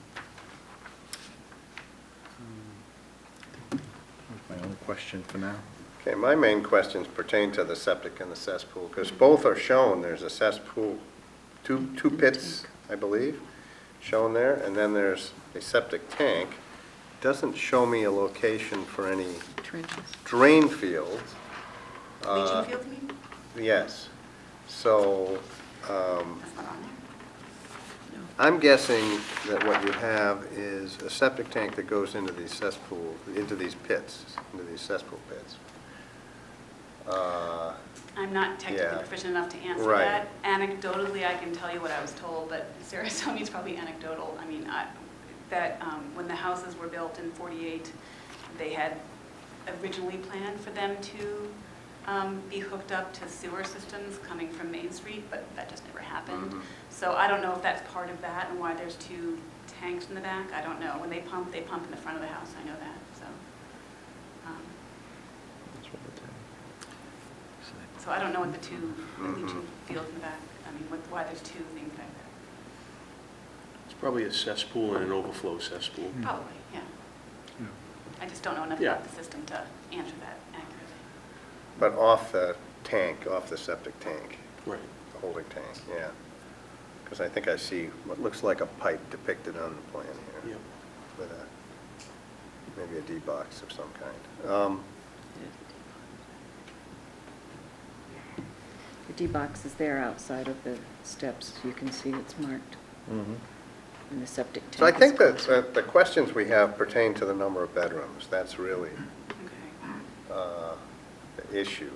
That's my only question for now.
Okay, my main questions pertain to the septic and the cesspool, because both are shown. There's a cesspool, two pits, I believe, shown there, and then there's a septic tank. Doesn't show me a location for any
Trenches.
drain fields.
Leaching field, you mean?
Yes. So,
That's not on there.
I'm guessing that what you have is a septic tank that goes into these cesspools, into these pits, into these cesspool pits.
I'm not technically
Yeah.
proficient enough to answer
Right.
that. Anecdotally, I can tell you what I was told, but Sarah told me it's probably anecdotal. I mean, when the houses were built in '48, they had originally planned for them to be hooked up to sewer systems coming from Main Street, but that just never happened. So I don't know if that's part of that and why there's 2 tanks in the back. I don't know. When they pump in the front of the house. I know that, so. So I don't know what the 2 leaching fields in the back, I mean, why there's 2 things back there.
It's probably a cesspool and an overflow cesspool.
Probably, yeah.
Yeah.
I just don't know enough
Yeah.
about the system to answer that accurately.
But off the tank, off the septic tank,
Right.
the holding tank, yeah. Because I think I see what looks like a pipe depicted on the plan here.
Yep.
With maybe a D-box of some kind.
The D-box is there outside of the steps. You can see it's marked. And the septic tank
So I
is
think that
closer.
the questions we have pertain to the number of bedrooms. That's really
Okay.
the issue.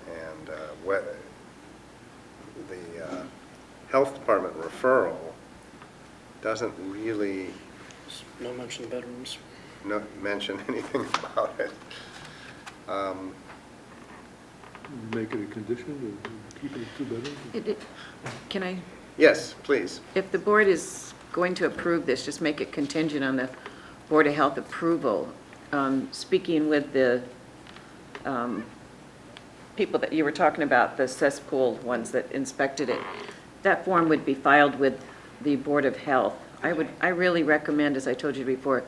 And the health department referral doesn't really
No mention of bedrooms.
mention anything about it.
Make it a condition to keep it 2 bedrooms?
Can I,
Yes, please.
if the board is going to approve this, just make it contingent on the Board of Health approval. Speaking with the people that you were talking about, the cesspool ones that inspected it, that form would be filed with the Board of Health. I really recommend, as I told you before,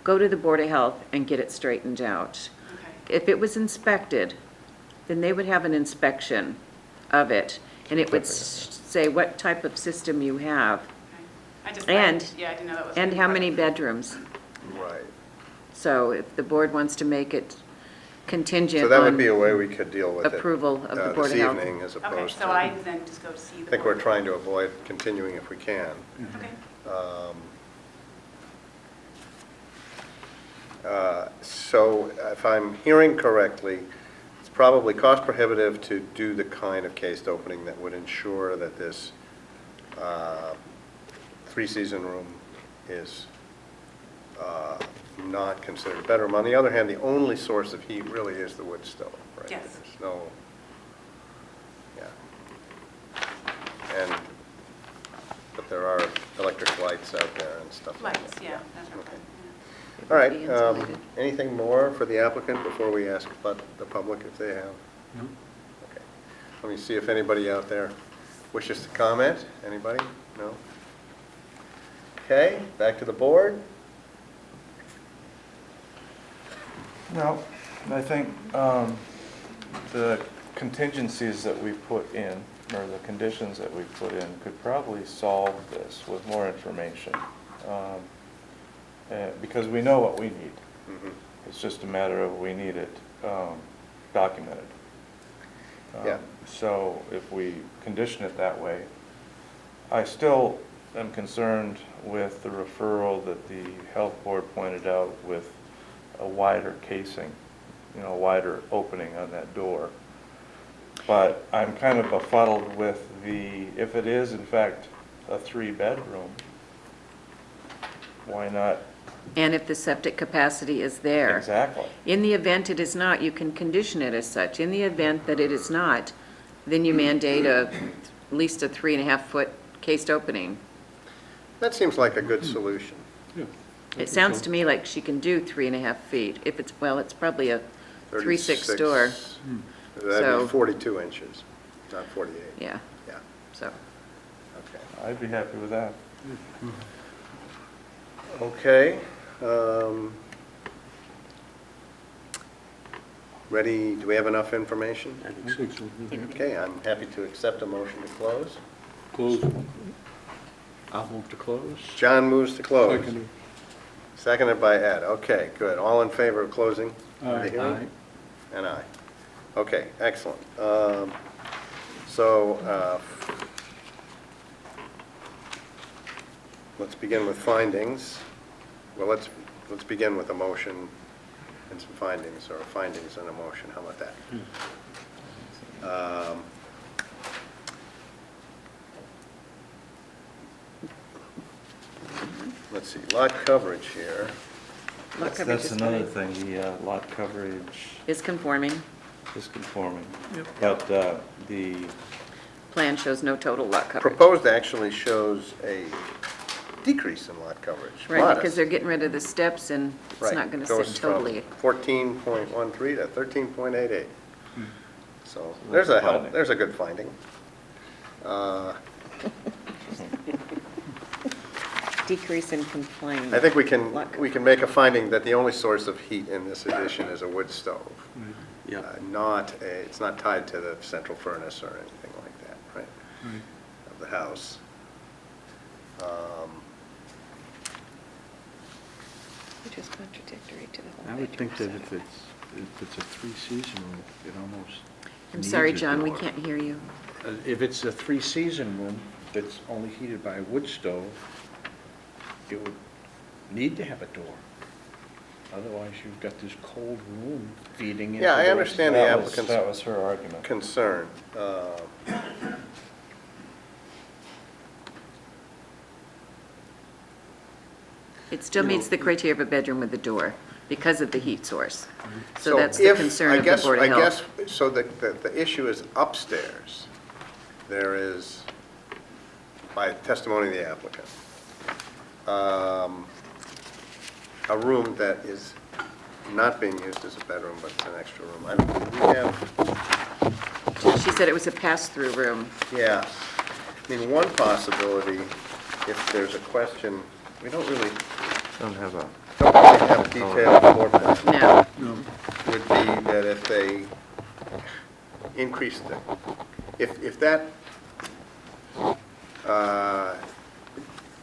go to the Board of Health and get it straightened out.
Okay.
If it was inspected, then they would have an inspection of it, and it would say what type of system you have,
Okay. I just,
And-
I didn't know that was.
and how
part
many
of it.
bedrooms.
Right.
So if the board wants to make it contingent
So that would be a
on
way we could deal with it.
approval of the Board of Health.
This evening, as
Okay,
opposed
so
to,
I then just go to see the.
I think we're
board.
trying to avoid continuing if we can.
Okay.
So if I'm hearing correctly, it's probably cost prohibitive to do the kind of cased opening that would ensure that this 3-season room is not considered a bedroom. On the other hand, the only source of heat really is the wood stove, right?
Yes.
There's no, yeah. But there are electric lights out there and stuff like
Lights,
that.
yeah, that's right.
Okay.
It
All
would
right,
be insulated.
anything more for the applicant before we ask about the public if they have?
No?
Okay. Let me see if anybody out there wishes to comment. Anybody? No? Okay, back to the board.
No, I think the contingencies that we put in, or the conditions that we put in, could probably solve this with more information. Because we know what we need. It's just a matter of we need it documented.
Yeah.
So if we condition it that way, I still am concerned with the referral that the health board pointed out with a wider casing, you know, a wider opening on that door. But I'm kind of befuddled with if it is in fact a 3-bedroom, why not?
And if the septic capacity is there.
Exactly.
In the event it is not, you can condition it as such. In the event that it is not, then you mandate at least a 3.5-foot cased opening.
That seems like a good solution.
Yeah.
It sounds to me like she can do 3.5 feet. If it's, well, it's probably a 3/6 door.
That'd
So-
be 42 inches, not 48.
Yeah,
Yeah,
so.
okay.
I'd be happy with that.
Okay. Ready, do we have enough information?
I
I
think so.
think so. Yeah.
Okay, I'm happy to accept a motion to close.
Close.
I'll move to close.
John moves to close.
Second.
Seconded by Ed. Okay, good. All in favor of closing
Aye.
the hearing?
Aye.
And aye. Okay, excellent. So, let's begin with findings. Well, let's begin with a motion and some findings, or findings and a motion. How about that? Let's see, lot coverage here.
Lot coverage
That's
is
another
fine.
thing, the lot coverage
Is conforming.
is conforming.
Yep.
But the,
Plan shows no total lot coverage.
Proposed actually shows a decrease in lot coverage.
Right,
Modest.
because they're getting rid of the steps and it's
Right,
not going to
goes
sit
from
totally.
14.13 to 13.88. So
That's
there's a
finding.
there's a good finding.
Decrease in complaint.
I think we can make a finding that the only source of heat in this addition is a wood stove.
Yeah.
It's not tied to the central furnace or anything like that, right?
Right.
Of the house.
Which is contradictory to the whole.
I would think that
bedroom
if it's a 3-season room, it almost
I'm
needs
sorry,
a
John, we
door.
can't hear you.
If it's a 3-season room that's only heated by a wood stove, it would need to have a door. Otherwise, you've got this cold room feeding into
Yeah, I
the
understand the applicant's
that was her argument.
concern.
It still meets the criteria of a bedroom with a door because of the heat source. So
So
that's the
if-
concern
I
of the
guess-
Board of
I
Health.
guess, so the issue is upstairs. There is, by testimony of the applicant, a room that is not being used as a bedroom, but it's an extra room. I don't, we have,
She said it was a pass-through room.
yeah. I mean, one possibility, if there's a question, we don't really
Don't have a,
have a detailed floor plan.
No.
Would be that if they increase the, if that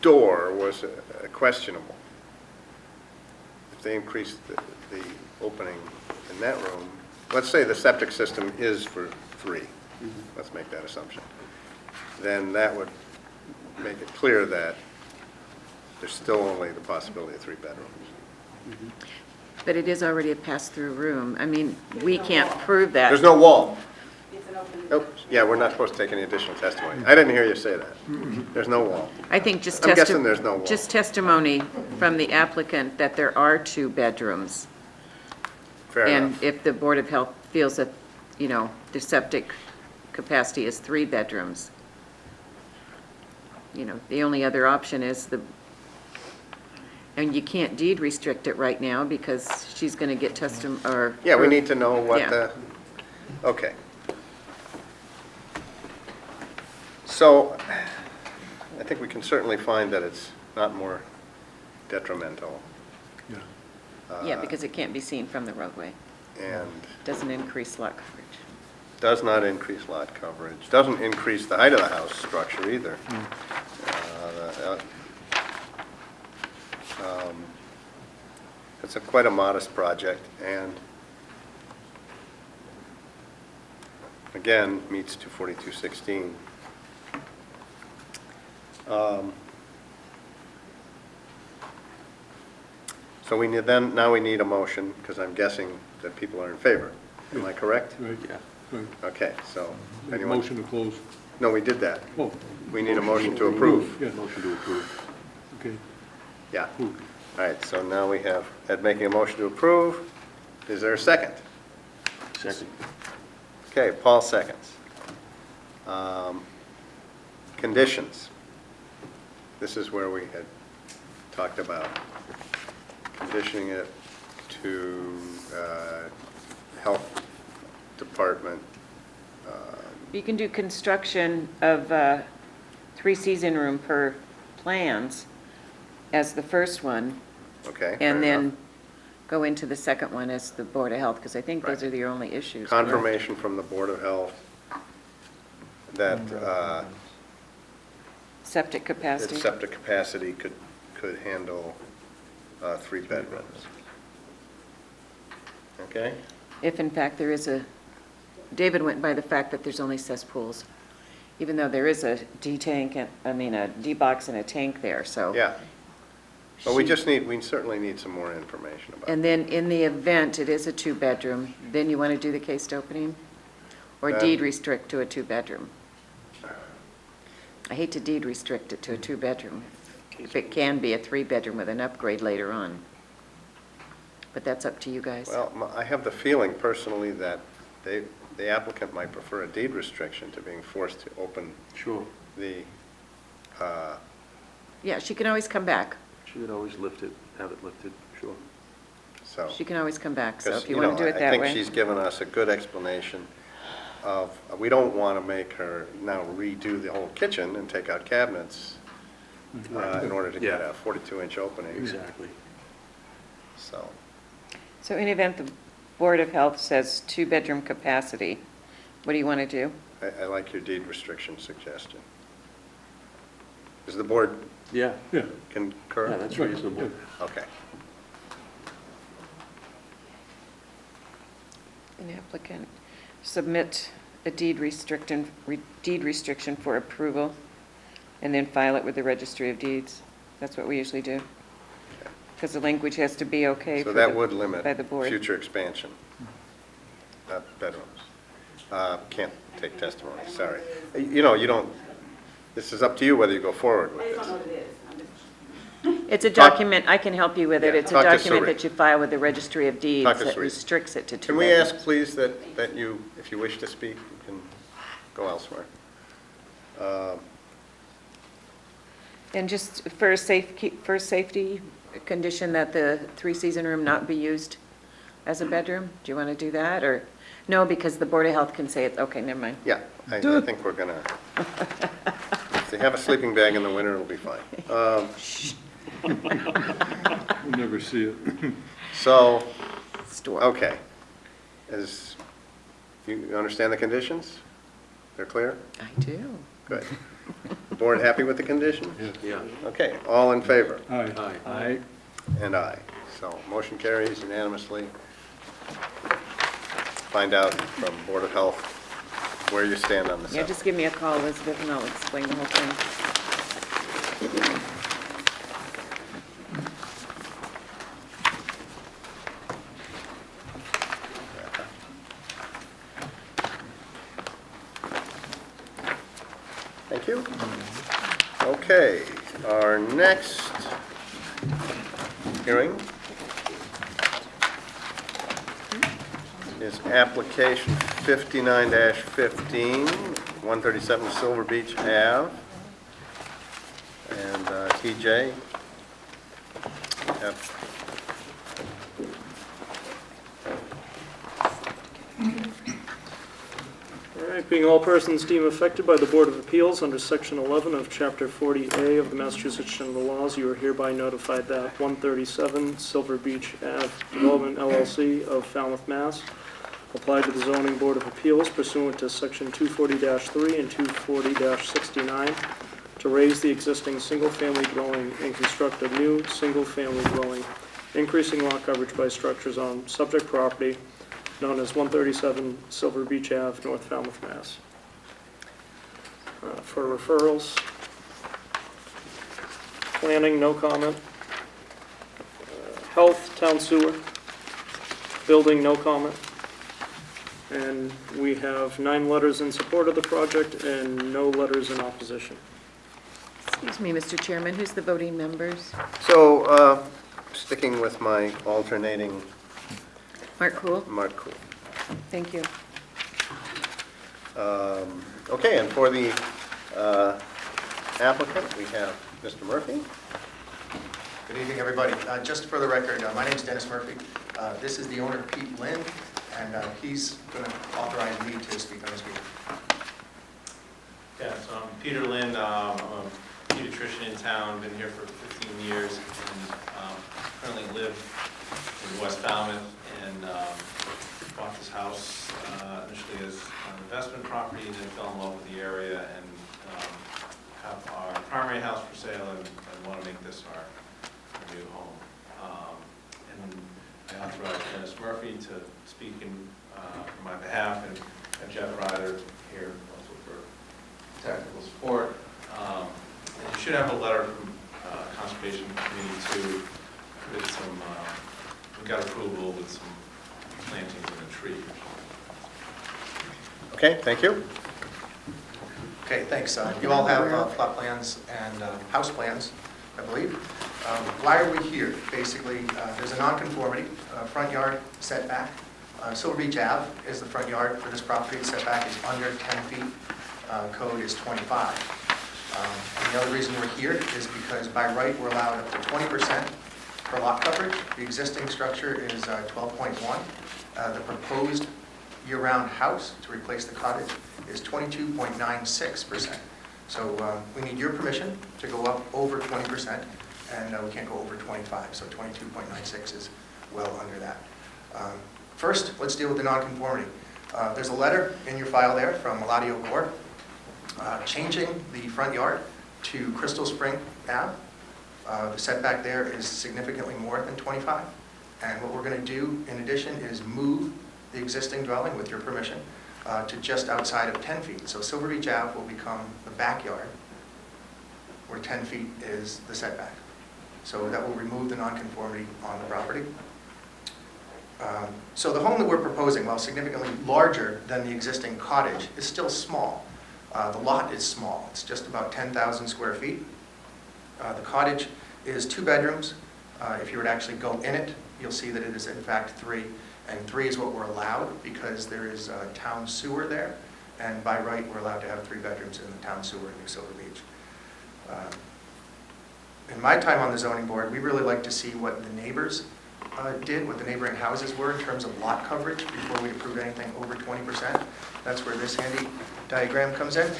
door was questionable, if they increased the opening in that room, let's say the septic system is for 3, let's make that assumption, then that would make it clear that there's still only the possibility of 3 bedrooms.
But it is already a pass-through room. I mean, we can't prove that.
There's no wall.
It's an open.
Nope, yeah, we're not supposed to take any additional testimony. I didn't hear you say that. There's no wall.
I think just
I'm guessing there's no wall.
just testimony from the applicant that there are 2 bedrooms.
Fair
And
enough.
if the Board of Health feels that, you know, the septic capacity is 3 bedrooms, you know, the only other option is and you can't deed restrict it right now because she's going to get or.
Yeah, we need to know what
Yeah.
the, okay. So, I think we can certainly find that it's not more detrimental.
Yeah.
Yeah, because it can't be seen from the roadway.
And
Doesn't increase lot coverage.
does not increase lot coverage, doesn't increase the height of the house structure either. It's quite a modest project, and again, meets 24216. So we need, now we need a motion, because I'm guessing that people are in favor. Am I correct?
Right,
Yeah.
right.
Okay, so,
Make a
anyone?
motion to close.
No, we did that.
Oh,
We need a motion to approve.
yeah,
Motion to approve.
okay.
Yeah.
Approved.
All right, so now we have Ed making a motion to approve. Is there a second?
Second.
Okay, Paul seconds. Conditions. This is where we had talked about conditioning it to health department.
You can do construction of a three-season room per plans as the first one,
Okay. fair
and then
enough.
go into the second one as the Board of Health, because I think those
Right.
are the only issues.
Confirmation from the Board of Health that
Septic
its
capacity.
septic capacity could handle 3 bedrooms. Okay?
If in fact there is David went by the fact that there's only cesspools, even though there is a D-tank, a D-box and a tank there, so.
Yeah. But we
She-
we certainly need some more information about it.
And then in the event it is a 2-bedroom, then you want to do the cased opening? Or
Then-
deed restrict to a 2-bedroom? I hate to deed restrict it to a 2-bedroom, if it can be a 3-bedroom with an upgrade later on. But that's up to you guys.
Well, I have the feeling personally that the applicant might prefer a deed restriction to being forced to open
Sure.
the,
Yeah, she can always come back.
She would always lift it, have it lifted, sure.
so.
She can always come back, so
Because,
if you want to do it that
I think
way.
she's given us a good explanation of, we don't want to make her now redo the whole kitchen and take out cabinets in order to get
Yeah.
a 42-inch opening.
Exactly.
So,
So in the event the Board of Health says 2-bedroom capacity, what do you want to do?
I like your deed restriction suggestion. Does the board
Yeah,
Yeah,
concur?
yeah, that's reasonable.
Okay.
An applicant submit a deed restriction for approval, and then file it with the Registry of Deeds. That's what we usually do. Because the language has to be okay
So
for
that
the-
would limit
by the board.
future expansion, not bedrooms. Can't take testimony, sorry. You don't, this is up to you whether you go forward with this.
It's a
Talk-
document, I can help you with it.
Yeah,
It's a
talk to
document
Suri.
that you file with the Registry of Deeds
Talk to
that
Suri.
restricts it to 2
Can we
bedrooms.
ask, please, that you, if you wish to speak, you can go elsewhere.
And just for safety condition that the 3-season room not be used as a bedroom? Do you want to do that, or, no, because the Board of Health can say it's, okay, never mind.
Yeah, I think we're gonna, if they have a sleeping bag in the winter, it'll be fine.
we'll never see it.
So,
Store.
okay. You understand the conditions? They're clear?
I do.
Good. Board happy with the condition?
Yeah.
Okay, all in favor?
Aye.
Aye.
Aye.
And aye. So motion carries unanimously. Find out from Board of Health where you stand on the
Yeah,
subject.
just give me a call, Elizabeth, and I'll explain the whole thing.
Thank you. Okay, our next hearing is application 59-15, 137 Silver Beach Ave. And TJ,
All right, being all persons deemed affected by the Board of Appeals under Section 11 of Chapter 40A of the Massachusetts General Laws, you are hereby notified that 137 Silver Beach Ave Development LLC of Falmouth, Mass. applied to the Zoning Board of Appeals pursuant to Section 240-3 and 240-69 to raise the existing single-family dwelling and construct a new single-family dwelling, increasing lot coverage by structures on subject property known as 137 Silver Beach Ave, North Falmouth, Mass. For referrals, planning, no comment. Health, town sewer. Building, no comment. And we have 9 letters in support of the project and no letters in opposition.
Excuse me, Mr. Chairman, who's the voting members?
So, sticking with my alternating,
Mark Cool?
Mark Cool.
Thank you.
Okay, and for the applicant, we have Mr. Murphy.
Good evening, everybody. Just for the record, my name is Dennis Murphy. This is the owner, Pete Lynn, and he's going to authorize me to speak on this meeting.
Yeah, so I'm Peter Lynn. I'm a pediatrician in town, been here for 15 years, and currently live in West Falmouth, and bought this house initially as an investment property, and then fell in love with the area, and have our primary house for sale, and want to make this our new home. And I authorized Dennis Murphy to speak on my behalf, and Jeff Ryder here also for technical support. And you should have a letter from Conservation Committee too, with some, we got approval with some plantings in a tree.
Okay, thank you.
Okay, thanks. You all have plot plans and house plans, I believe. Why are we here? Basically, there's a nonconformity, front yard setback. Silver Beach Ave is the front yard for this property. The setback is under 10 feet. Code is 25. And the other reason we're here is because by right we're allowed up to 20% for lot coverage. The existing structure is 12.1. The proposed year-round house to replace the cottage is 22.96%. So we need your permission to go up over 20%, and we can't go over 25, so 22.96 is well under that. First, let's deal with the nonconformity. There's a letter in your file there from Eladio Gore changing the front yard to Crystal Spring Ave. The setback there is significantly more than 25, and what we're going to do in addition is move the existing dwelling, with your permission, to just outside of 10 feet. So Silver Beach Ave will become the backyard, where 10 feet is the setback. So that will remove the nonconformity on the property. So the home that we're proposing, while significantly larger than the existing cottage, is still small. The lot is small. It's just about 10,000 square feet. The cottage is 2 bedrooms. If you were to actually go in it, you'll see that it is in fact 3. And 3 is what we're allowed because there is a town sewer there. And by right, we're allowed to have 3 bedrooms in the town sewer in New Silver Beach. In my time on the zoning board, we really like to see what the neighbors did, what the neighboring houses were in terms of lot coverage before we approve anything over 20%. That's where this handy diagram comes in.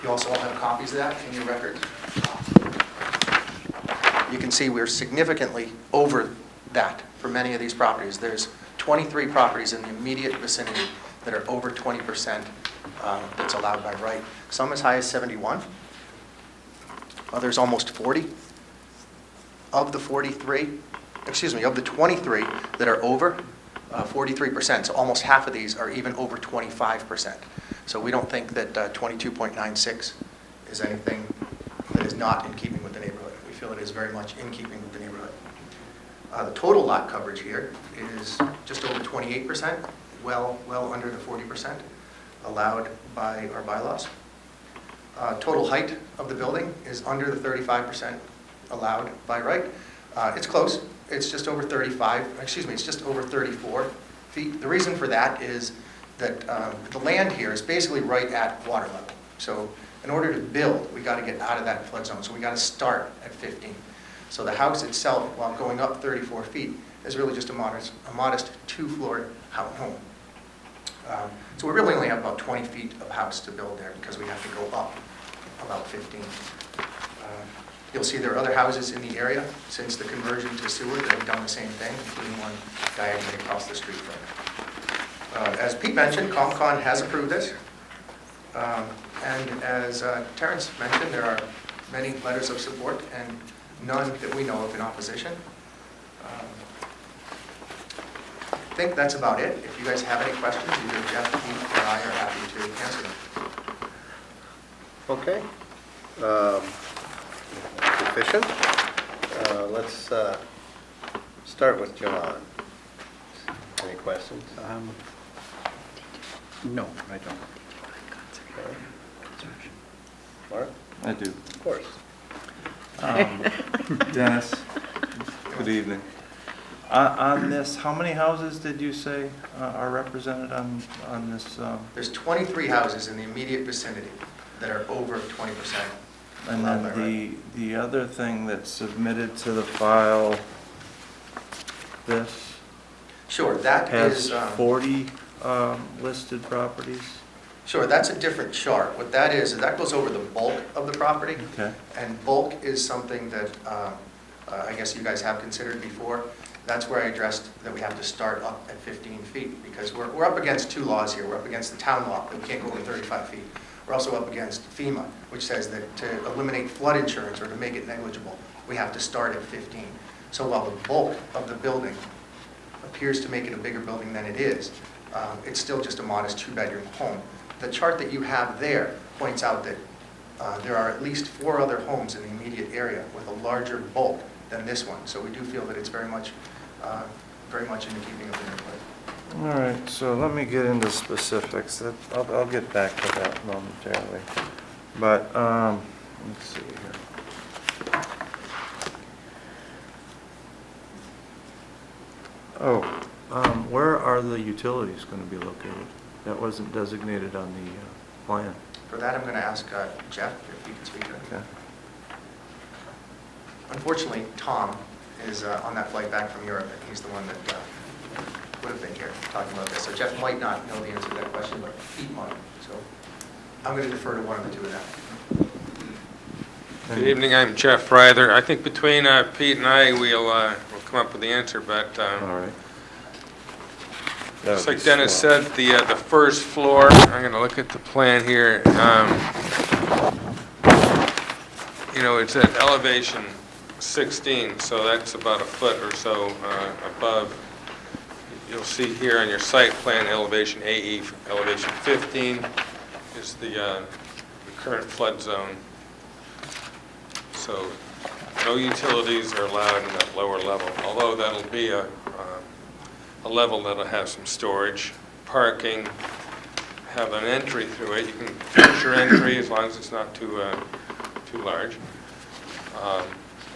You also all have copies of that in your records. You can see we're significantly over that for many of these properties. There's 23 properties in the immediate vicinity that are over 20% that's allowed by right. Some as high as 71. Others almost 40. Of the 23 that are over, 43%. So almost half of these are even over 25%. So we don't think that 22.96 is anything that is not in keeping with the neighborhood. We feel it is very much in keeping with the neighborhood. The total lot coverage here is just over 28%, well under the 40% allowed by our bylaws. Total height of the building is under the 35% allowed by right. It's close. It's just over 34 feet. The reason for that is that the land here is basically right at water level. So in order to build, we got to get out of that flood zone. So we got to start at 15. So the house itself, while going up 34 feet, is really just a modest 2-floor home. So we really only have about 20 feet of house to build there because we have to go up about 15. You'll see there are other houses in the area since the conversion to sewer that have done the same thing, including one diagonally across the street from it. As Pete mentioned, ComCon has approved this. And as Terrence mentioned, there are many letters of support and none that we know of in opposition. I think that's about it. If you guys have any questions, either Jeff, Pete, or I are happy to answer them.
Okay. Sufficient. Let's Start with John. Any questions?
No, I don't.
Mark?
I do.
Of course.
Dennis, good evening. On this, how many houses did you say are represented on this?
There's 23 houses in the immediate vicinity that are over 20%.
And
allowed by right.
then the other thing that's submitted to the file, this
Sure, that
has
is,
40 listed properties?
sure, that's a different chart. What that is that goes over the bulk of the property.
Okay.
And bulk is something that I guess you guys have considered before. That's where I addressed that we have to start up at 15 feet, because we're up against two laws here. We're up against the town law, that we can't go over 35 feet. We're also up against FEMA, which says that to eliminate flood insurance or to make it negligible, we have to start at 15. So while the bulk of the building appears to make it a bigger building than it is, it's still just a modest 2-bedroom home. The chart that you have there points out that there are at least 4 other homes in the immediate area with a larger bulk than this one. So we do feel that it's very much in the keeping of the neighborhood.
All right, so let me get into specifics. I'll get back to that momentarily. But let's see here. Oh, where are the utilities going to be located? That wasn't designated on the plan.
For that, I'm going to ask Jeff if he can speak to it.
Okay.
Unfortunately, Tom is on that flight back from Europe, and he's the one that would have been here talking about this. So Jeff might not know the answer to that question, but Pete might. So I'm going to defer to one of the two of them.
Good evening, I'm Jeff Ryther. I think between Pete and I, we'll come up with the answer, but
All right.
just like Dennis said, the first floor, I'm going to look at the plan here. You know, it's at elevation 16, so that's about a foot or so above. You'll see here on your site plan, elevation AE, elevation 15 is the current flood zone. So no utilities are allowed in that lower level, although that'll be a level that'll have some storage, parking, have an entry through it. You can finish your entry as long as it's not too large.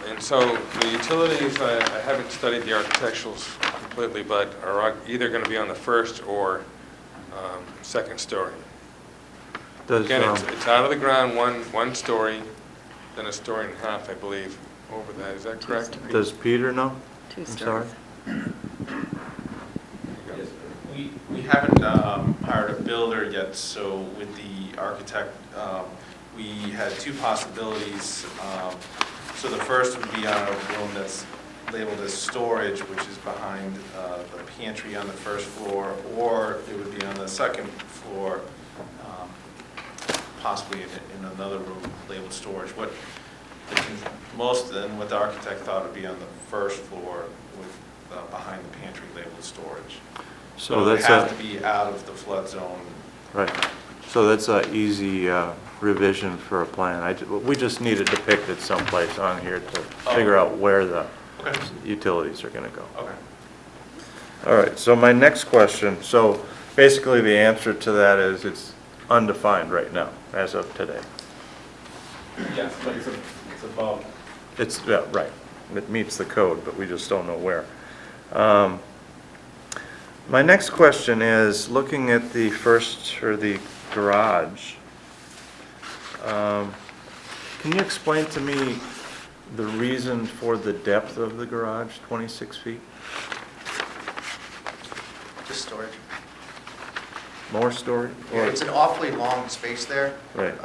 And so the utilities, I haven't studied the architecturals completely, but are either going to be on the first or second story. Again, it's out of the ground, one story, then a story and a half, I believe, over that. Is that correct?
Does Peter know?
2
I'm
stories.
sorry.
We haven't hired a builder yet, so with the architect, we had 2 possibilities. So the first would be on a room that's labeled as storage, which is behind the pantry on the first floor, or it would be on the second floor, possibly in another room labeled storage. What the architect thought would be on the first floor with behind the pantry labeled storage.
So
they
that's
have to be out of the flood zone.
Right. So that's an easy revision for a plan. We just need it depicted someplace on here to figure out where the utilities are going to go.
Okay.
All right, so my next question, so basically the answer to that is it's undefined right now, as of today.
Yes, but it's above.
Yeah, right. It meets the code, but we just don't know where. My next question is, looking at the garage, can you explain to me the reason for the depth of the garage, 26 feet?
Just storage.
More storage?
Yeah, it's an awfully long space there.
Right.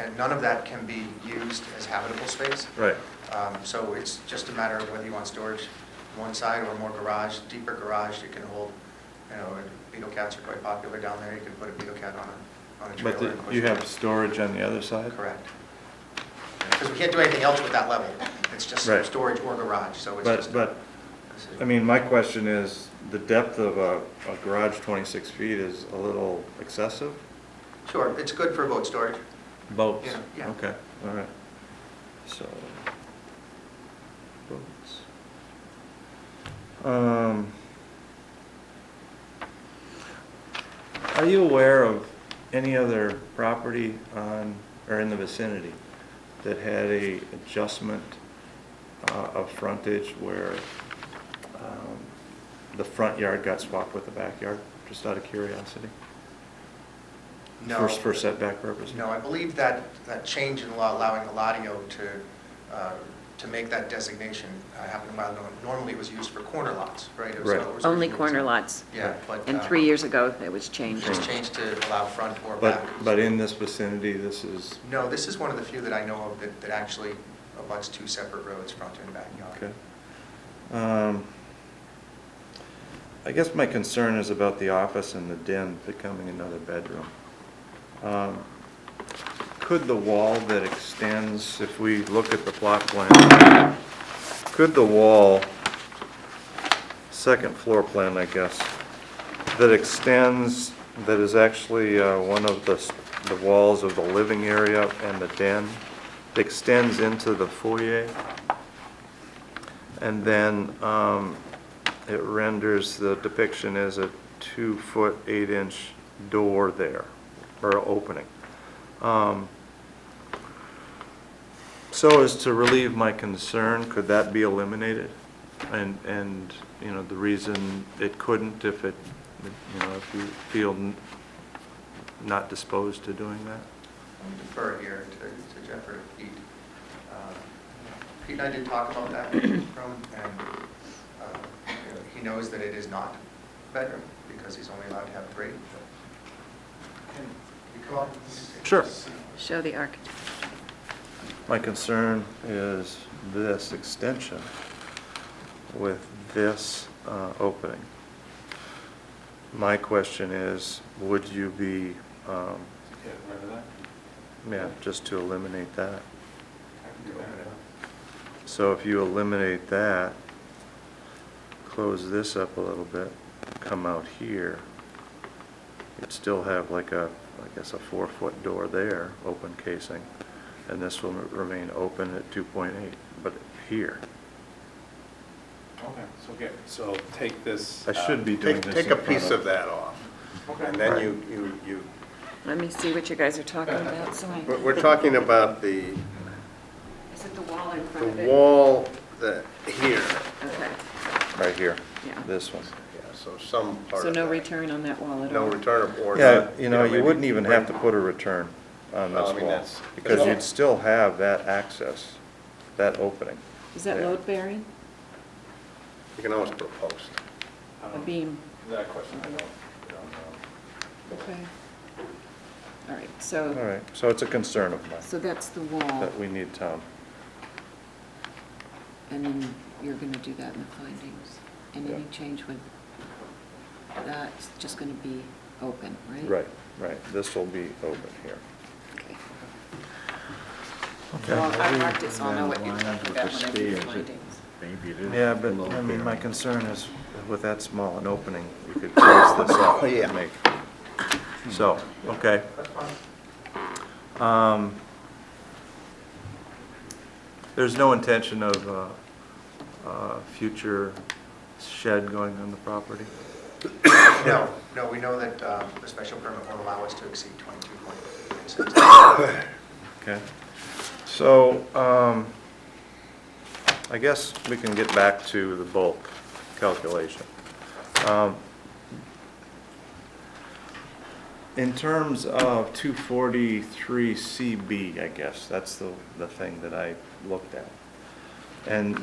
And none of that can be used as habitable space.
Right.
So it's just a matter of whether you want storage one side or more garage, deeper garage. You can hold, beetle cats are quite popular down there. You can put a beetle cat on a trailer.
But
and push
you
it.
have storage on the other side?
Correct. Because we can't do anything else with that level. It's just
Right.
storage or garage, so it's just.
But, I mean, my question is, the depth of a garage 26 feet is a little excessive?
Sure, it's good for boat storage.
Boats?
Yeah.
Okay, all right. So, boats. Are you aware of any other property on, or in the vicinity that had a adjustment of frontage where the front yard got swapped with the backyard, just out of curiosity?
No.
For setback purposes?
No, I believe that change in law allowing Eladio to make that designation happened a while ago. Normally it was used for corner lots, right? It was-
Right.
it was
Only
originally-
corner lots.
Yeah, but.
And 3 years ago, it was changed.
Just changed to allow front or back.
But in this vicinity, this is,
No, this is one of the few that I know of that actually abuts two separate roads, front and backyard.
okay. I guess my concern is about the office and the den becoming another bedroom. Could the wall that extends, if we look at the plot plan, could the wall, second floor plan, I guess, that extends, that is actually one of the walls of the living area and the den, extends into the foyer, and then it renders the depiction as a 2-foot 8-inch door there, or opening. So as to relieve my concern, could that be eliminated? And you know, the reason it couldn't, if it, you know, if you feel not disposed to doing that?
I'm going to defer here to Jeff or to Pete. Pete and I did talk about that from, and you know, he knows that it is not a bedroom because he's only allowed to have 3. Can you come up?
Sure.
Show the architect.
My concern is this extension with this opening. My question is, would you be, yeah, just to eliminate that? So if you eliminate that, close this up a little bit, come out here, you'd still have like a, I guess, a 4-foot door there, open casing, and this will remain open at 2.8, but here.
Okay, so take this.
I should be doing this.
Take
in
a
front
piece of that off.
Okay.
And then
Right.
you,
Let me see what you guys are talking about, so I...
we're talking about the
Is it the wall in front of it?
wall that, here.
Okay,
Right here,
yeah.
this one.
Yeah, so some part
So
of
no
that.
return on that wall at
No
all?
return or
Yeah,
not,
you know, you
maybe
wouldn't even have to
break-
put a return on
Well,
this
I mean,
wall,
that's-
because
that's-
you'd still have that access, that opening.
Is that
Yeah.
load bearing?
You can always put a post.
A beam?
That question, I don't know.
Okay. All right,
All
so,
right, so it's a concern of mine,
so that's the wall,
that we need Tom.
and then you're gonna do that in the findings. And
Yeah.
any change with, that's just gonna be open, right?
Right, right, this will be open here.
Okay.
Okay.
Well, I marked it, so I'll know what you're talking about when I do the findings.
Maybe it is.
Yeah, but, I mean, my concern is with that small an opening, you could close this up
Yeah.
and make. So, okay. There's no intention of future shed going on the property?
No, we know that the special permit won't allow us to exceed 22.6.
Okay. So, I guess we can get back to the bulk calculation. In terms of 243CB, I guess, that's the thing that I looked at. And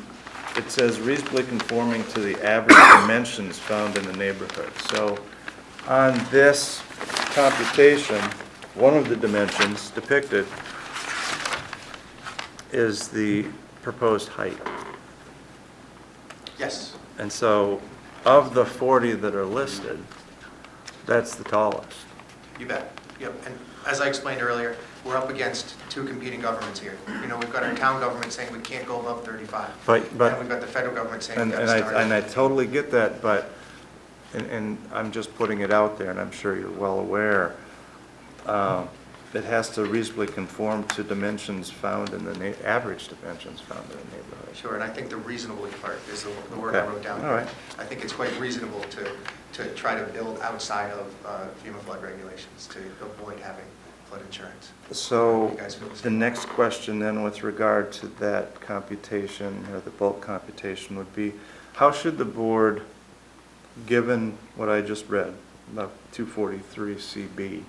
it says reasonably conforming to the average dimensions found in the neighborhood. So on this computation, one of the dimensions depicted is the proposed height.
Yes,
And so of the 40 that are listed, that's the tallest.
you bet. Yep, and as I explained earlier, we're up against 2 competing governments here. You know, we've got our town government saying we can't go above 35.
But
And we've got the federal government saying
And
we've got to start.
I totally get that, but, and I'm just putting it out there, and I'm sure you're well aware, it has to reasonably conform to dimensions found in the average dimensions found in the neighborhood.
Sure, and I think the reasonably part is the word I
Okay.
wrote down.
All right.
I think it's quite reasonable to try to build outside of FEMA flood regulations to avoid having flood insurance.
So
You guys feel the
the
same?
next question then with regard to that computation, or the bulk computation, would be, how should the board, given what I just read, about 243 CB,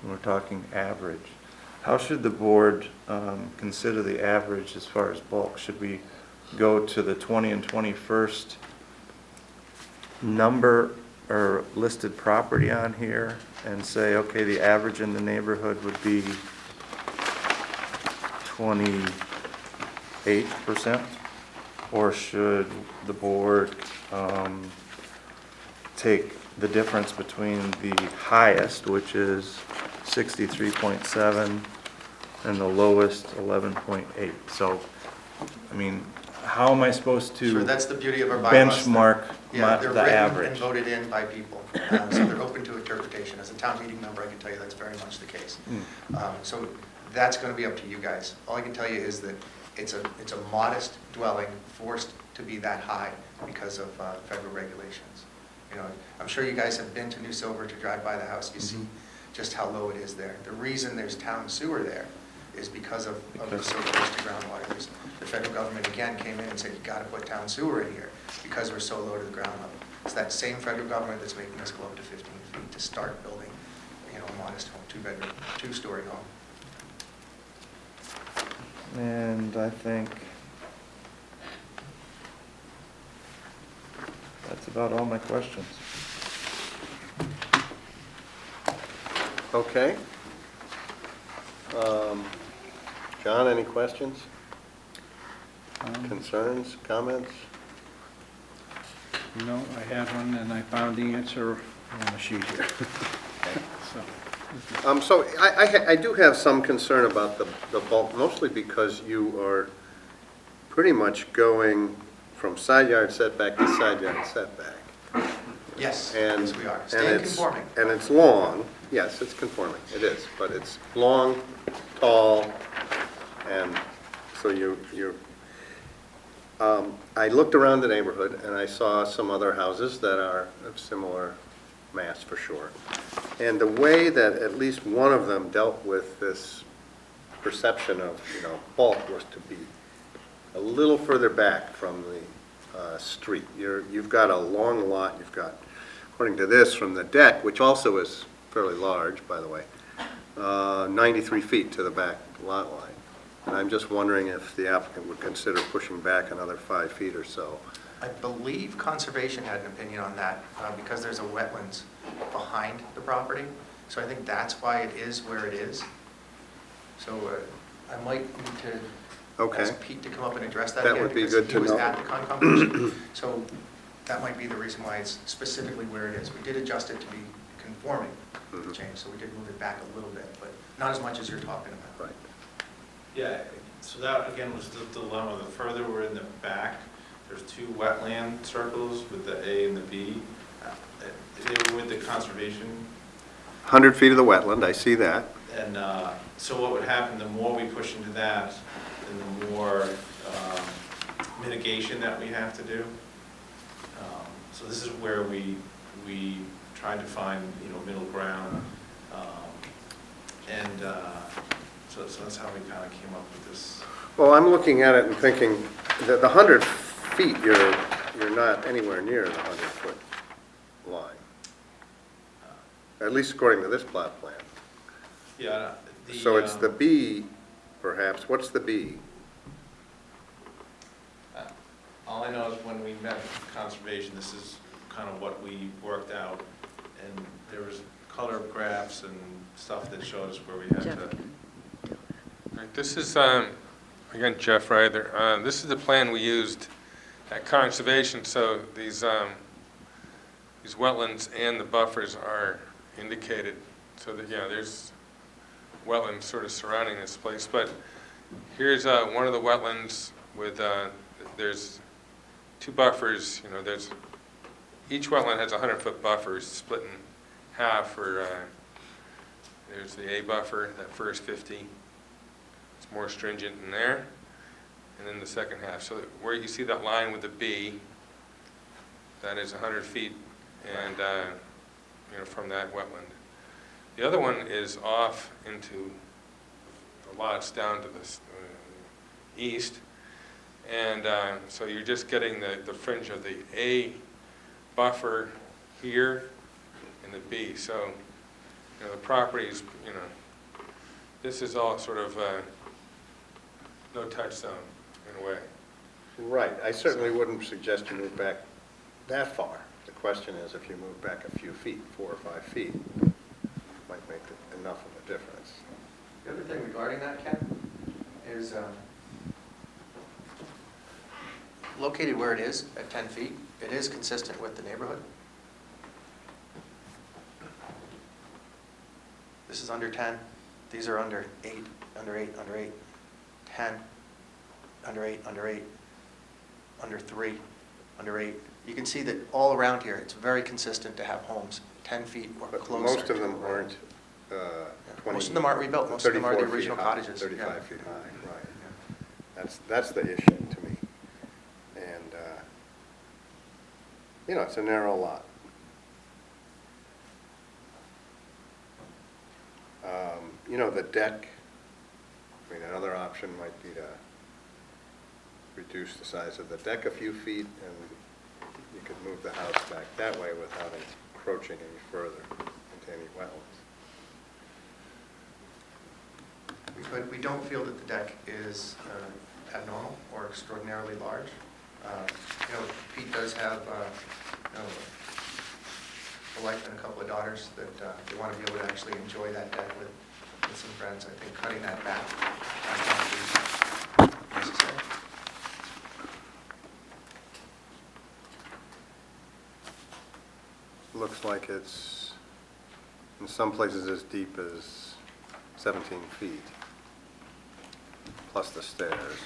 and we're talking average, how should the board consider the average as far as bulk? Should we go to the 20 and 21st number or listed property on here and say, okay, the average in the neighborhood would be 28%? Or should the board take the difference between the highest, which is 63.7, and the lowest, 11.8? So, I mean, how am I supposed to
Sure, that's the beauty of our bylaws.
benchmark
Yeah, they're
the
written
average?
and voted in by people, so they're open to interpretation. As a town meeting member, I can tell you that's very much the case. So that's going to be up to you guys. All I can tell you is that it's a modest dwelling forced to be that high because of federal regulations. You know, I'm sure you guys have been to New Silver to drive by the house. You see just how low it is there. The reason there's town sewer there is because of the so close to groundwater. The federal government again came in and said, you got to put town sewer in here because we're so low to the ground level. It's that same federal government that's making us go up to 15 feet to start building, you know, a modest home, two-bedroom, two-story home.
And I think that's about all my questions.
Okay. John, any questions? Concerns, comments?
No, I had one, and I found the answer on the sheet here.
So I do have some concern about the bulk, mostly because you are pretty much going from side yard setback to side yard setback.
Yes,
And,
yes we are.
and
Staying
it's,
conforming.
and it's long, yes, it's conforming, it is, but it's long, tall, and so I looked around the neighborhood and I saw some other houses that are of similar mass for sure. And the way that at least one of them dealt with this perception of, bulk was to be a little further back from the street. You've got a long lot, you've got, according to this, from the deck, which also is fairly large, by the way, 93 feet to the back lot line. And I'm just wondering if the applicant would consider pushing back another 5 feet or so.
I believe Conservation had an opinion on that because there's a wetlands behind the property. So I think that's why it is where it is. So I might need to ask Pete to come up and address that
That
again.
would be
because
good to
He was
know.
at the Concom Commission. So that might be the reason why it's specifically where it is. We did adjust it to be conforming change, so we did move it back a little bit, but not as much as you're talking about.
Right.
Yeah, so that, again, was the dilemma. The further we're in the back, there's two wetland circles with the A and the B. They were with the conservation.
100 feet of the wetland, I see that.
And so what would happen, the more we push into that, then the more mitigation that we have to do. So this is where we tried to find, middle ground. So that's how we kind of came up with this.
Well, I'm looking at it and thinking that the 100 feet, you're not anywhere near the 100-foot line. At least according to this plot plan.
Yeah.
So it's the B, perhaps. What's the B?
All I know is when we met with conservation, this is kind of what we worked out, and there was color graphs and stuff that showed us where we had to.
Right, this is, again, Jeff Ryder. This is the plan we used at conservation, so these wetlands and the buffers are indicated, so that, there's wetlands sort of surrounding this place. But here's one of the wetlands with, there's two buffers, there's, each wetland has a 100-foot buffer split in half, or there's is the A buffer, that first 50. It's more stringent in there. And then the second half. So where you see that line with the B, that is 100 feet and, from that wetland. The other one is off into the lots down to the east. And so you're just getting the fringe of the A buffer here and the B. So, the properties, this is all sort of no-touch zone in a way.
Right. I certainly wouldn't suggest you move back that far. The question is if you move back a few feet, 4 or 5 feet, might make enough of a difference.
The other thing regarding that, Ken, is located where it is at 10 feet, it is consistent with the neighborhood. This is under 10. These are under 8, under 8, under 8, 10, under 8, under 8, under 3, under 8. You can see that all around here, it's very consistent to have homes 10 feet or
But
closer.
most of them aren't 20.
Most of them aren't rebuilt. Most of them are the
34
original
feet high,
cottages.
35
Yeah.
feet high, right. That's the issue to me. And, it's a narrow lot. The deck, another option might be to reduce the size of the deck a few feet, and you could move the house back that way without encroaching any further into any wetlands.
But we don't feel that the deck is abnormal or extraordinarily large. Pete does have a wife and a couple of daughters that they want to be able to actually enjoy that deck with some friends. I think cutting that back might not be necessary.
Looks like it's, in some places, as deep as 17 feet, plus the stairs.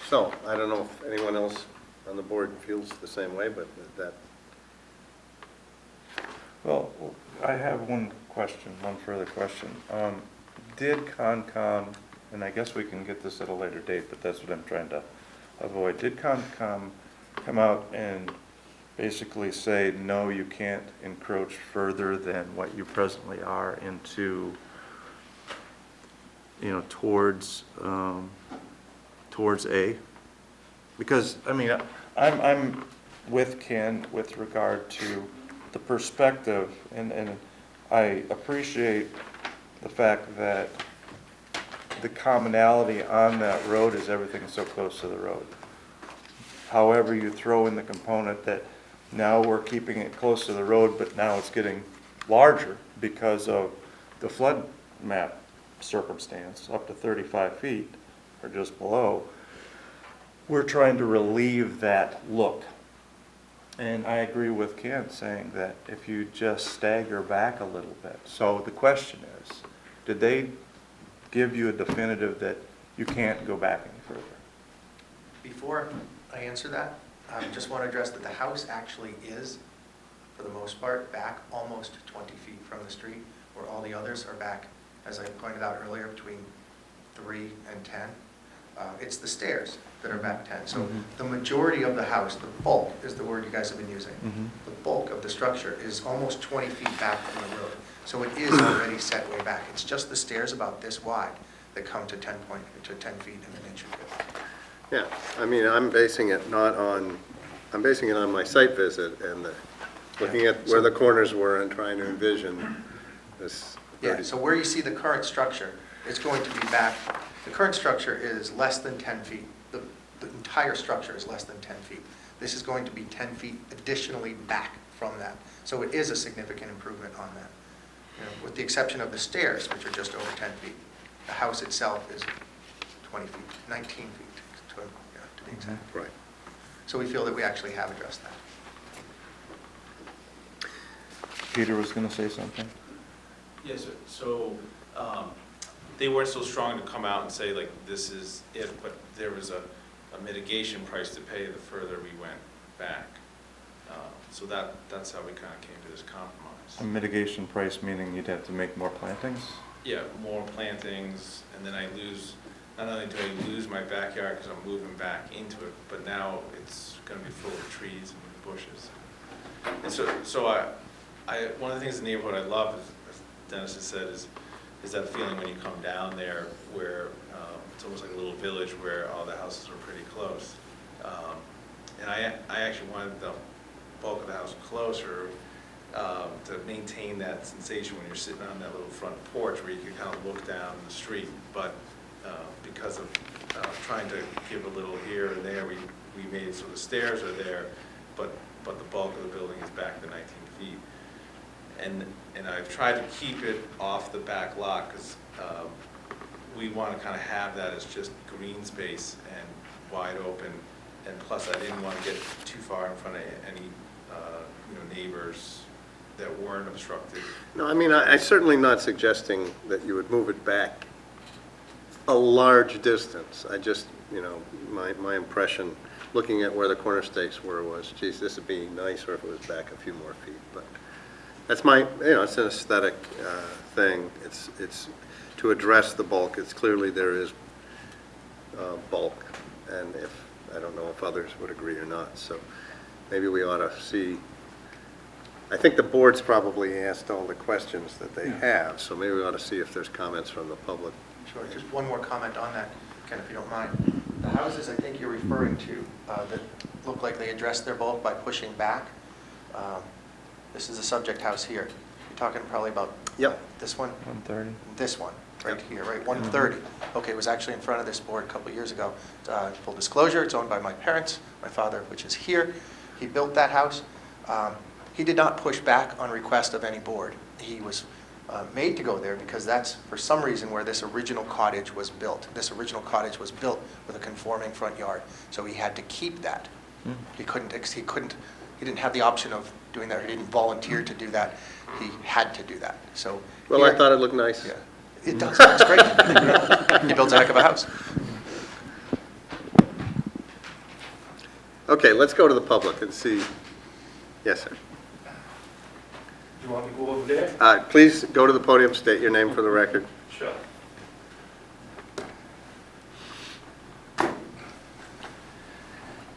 So, I don't know if anyone else on the board feels the same way, but that.
Well, I have one further question. Did Concom, and I guess we can get this at a later date, but that's what I'm trying to avoid. Did Concom come out and basically say, no, you can't encroach further than what you presently are into, towards A? Because, I'm with Ken with regard to the perspective, and I appreciate the fact that the commonality on that road is everything is so close to the road. However, you throw in the component that now we're keeping it close to the road, but now it's getting larger because of the flood map circumstance, up to 35 feet or just below. We're trying to relieve that look. And I agree with Ken saying that if you just stagger back a little bit. So the question is, did they give you a definitive that you can't go back any further?
Before I answer that, I just want to address that the house actually is, for the most part, back almost 20 feet from the street, where all the others are back, as I pointed out earlier, between 3 and 10. It's the stairs that are back 10. So the majority of the house, the bulk is the word you guys have been using. The bulk of the structure is almost 20 feet back from the road. So it is already set way back. It's just the stairs about this wide that come to 10 feet and an inch or two.
Yeah, I'm basing it on my site visit and looking at where the corners were and trying to envision this.
Yeah, so where you see the current structure, it's going to be back. The current structure is less than 10 feet. The entire structure is less than 10 feet. This is going to be 10 feet additionally back from that. So it is a significant improvement on that. With the exception of the stairs, which are just over 10 feet. The house itself is 20 feet, 19 feet to be exact.
Right.
So we feel that we actually have addressed that.
Peter was going to say something?
Yes, sir. So they weren't so strong to come out and say, like, this is it, but there was a mitigation price to pay the further we went back. So that's how we kind of came to this compromise.
A mitigation price meaning you'd have to make more plantings?
Yeah, more plantings, and then I lose, not only do I lose my backyard because I'm moving back into it, but now it's going to be full of trees and bushes. And so one of the things in the neighborhood I love, as Dennis has said, is that feeling when you come down there where it's almost like a little village where all the houses are pretty close. And I actually wanted the bulk of the house closer to maintain that sensation when you're sitting on that little front porch where you can kind of look down the street. But because of trying to give a little here and there, we made it so the stairs are there, but the bulk of the building is back to 19 feet. And I've tried to keep it off the back lot because we want to kind of have that as just green space and wide open. And plus, I didn't want to get too far in front of any neighbors that weren't obstructed.
No, I mean, I'm certainly not suggesting that you would move it back a large distance. I just, my impression, looking at where the corner stakes were, was, geez, this would be nicer if it was back a few more feet. But that's my, it's an aesthetic thing. It's to address the bulk. It's clearly there is bulk, and I don't know if others would agree or not. So maybe we ought to see. I think the board's probably asked all the questions that they have, so maybe we ought to see if there's comments from the public.
Sure, just one more comment on that, Ken, if you don't mind. The houses I think you're referring to that look like they address their bulk by pushing back, this is the subject house here. You're talking probably about this one?
130.
This one, right here, right? 130. Okay, it was actually in front of this board a couple years ago. Full disclosure, it's owned by my parents, my father, which is here. He built that house. He did not push back on request of any board. He was made to go there because that's, for some reason, where this original cottage was built. This original cottage was built with a conforming front yard, so he had to keep that. He didn't have the option of doing that. He didn't volunteer to do that. He had to do that. So.
Well, I thought it looked nice.
Yeah, it does. It's great. He builds a heck of a house.
Okay, let's go to the public and see. Yes, sir.
Do you want me to go over there?
Please go to the podium, state your name for the record.
Sure.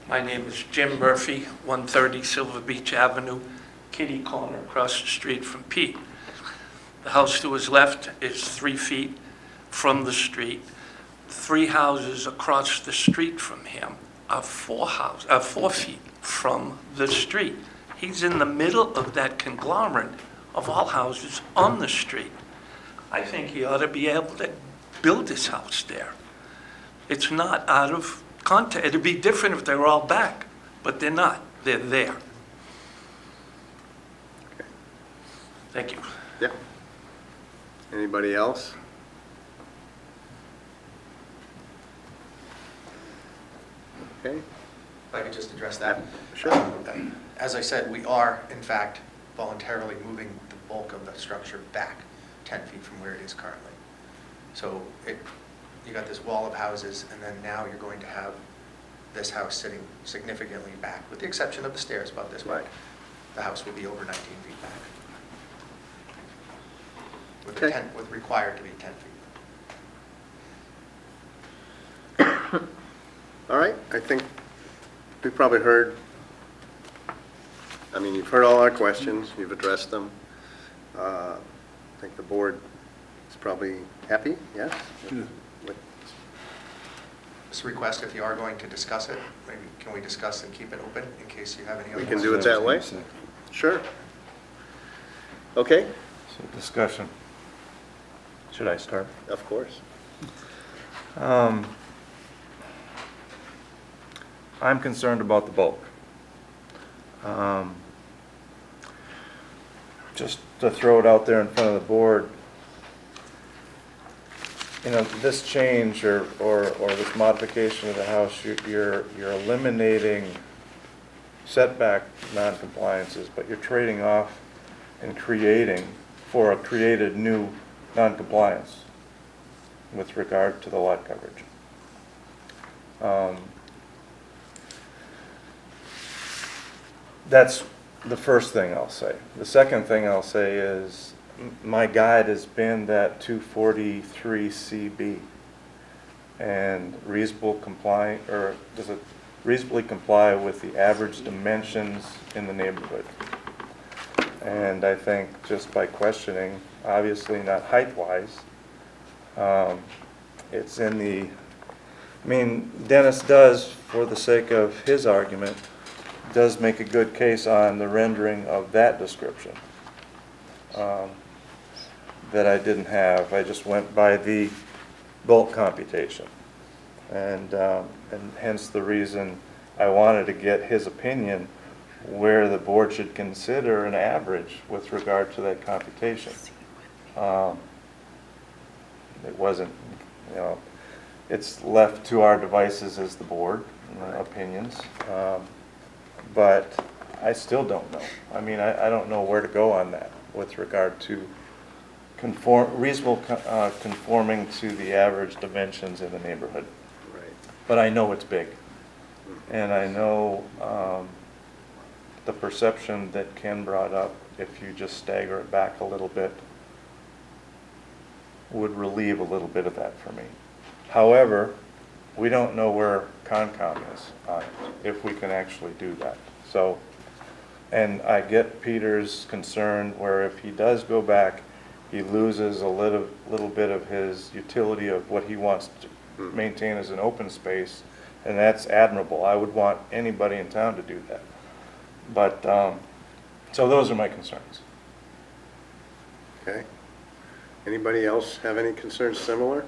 My name is Jim Murphy, 130 Silver Beach Avenue, kitty corner across the street from Pete. The house to his left is 3 feet from the street. 3 houses across the street from him are 4 feet from the street. He's in the middle of that conglomerate of all houses on the street. I think he ought to be able to build his house there. It's not out of context. It'd be different if they were all back, but they're not. They're there.
Okay.
Thank you.
Yeah. Anybody else? Okay.
If I could just address that.
Sure.
As I said, we are, in fact, voluntarily moving the bulk of the structure back 10 feet from where it is currently. So you got this wall of houses, and then now you're going to have this house sitting significantly back, with the exception of the stairs about this way.
Right.
The house will be over 19 feet back. With,
Okay.
with required to be 10 feet.
All right, I think we've probably heard, you've heard all our questions, you've addressed them. I think the board is probably happy, yes?
Yeah.
This request, if you are going to discuss it, maybe can we discuss and keep it open in case you have any other
We can
questions?
do it that way? Sure. Okay,
So discussion. Should I start?
of course.
I'm concerned about the bulk. Just to throw it out there in front of the board, this change or this modification of the house, you're eliminating setback non-compliances, but you're trading off and creating for a created new noncompliance with regard to the lot coverage. That's the first thing I'll say. The second thing I'll say is my guide has been that 243 CB and reasonably comply, or does it reasonably comply with the average dimensions in the neighborhood. And I think just by questioning, obviously not height-wise, it's in the, I mean, Dennis does, for the sake of his argument, does make a good case on the rendering of that description that I didn't have. I just went by the bulk computation. And hence the reason I wanted to get his opinion where the board should consider an average with regard to that computation. It wasn't, you know, it's left to our devices as the board, opinions. But I still don't know. I mean, I don't know where to go on that with regard to reasonable conforming to the average dimensions in the neighborhood.
Right.
But I know it's big. And I know the perception that Ken brought up, if you just stagger it back a little bit, would relieve a little bit of that for me. However, we don't know where Concom is on it, if we can actually do that. So, and I get Peter's concern where if he does go back, he loses a little bit of his utility of what he wants to maintain as an open space, and that's admirable. I would want anybody in town to do that. But, so those are my concerns.
Okay. Anybody else have any concerns similar?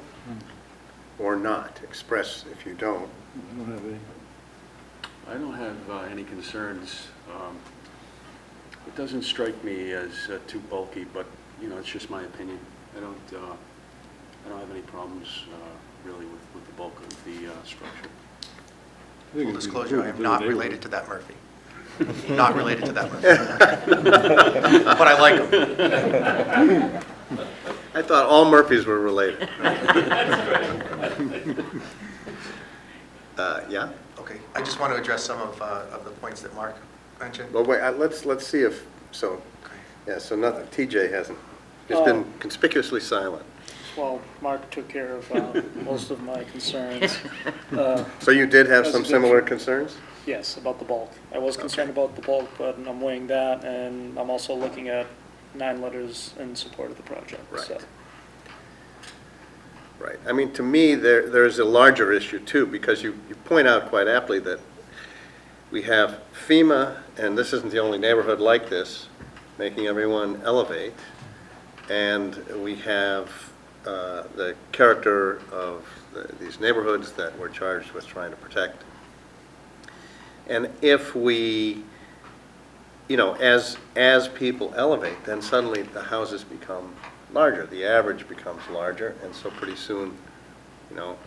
Or not? Express if you don't.
I don't have any.
I don't have any concerns. It doesn't strike me as too bulky, but you know, it's just my opinion. I don't have any problems really with the bulk of the structure.
Full disclosure, I am not related to that Murphy. Not related to that Murphy. But I like him.
I thought all Murphys were related. Yeah?
Okay, I just want to address some of the points that Mark mentioned.
Well, wait, let's see if, so,
Okay.
yeah, so nothing, TJ hasn't, just been conspicuously silent.
Well, Mark took care of most of my concerns.
So you did have
That's
some
a good
similar
point.
concerns?
Yes, about the bulk. I was concerned about the bulk, but I'm weighing that, and I'm also looking at 9 letters in support of the project.
Right.
So.
Right. I mean, to me, there's a larger issue too, because you point out quite aptly that we have FEMA, and this isn't the only neighborhood like this, making everyone elevate, and we have the character of these neighborhoods that we're charged with trying to protect. And if we, you know, as people elevate, then suddenly the houses become larger, the average becomes larger, and so pretty soon, you know,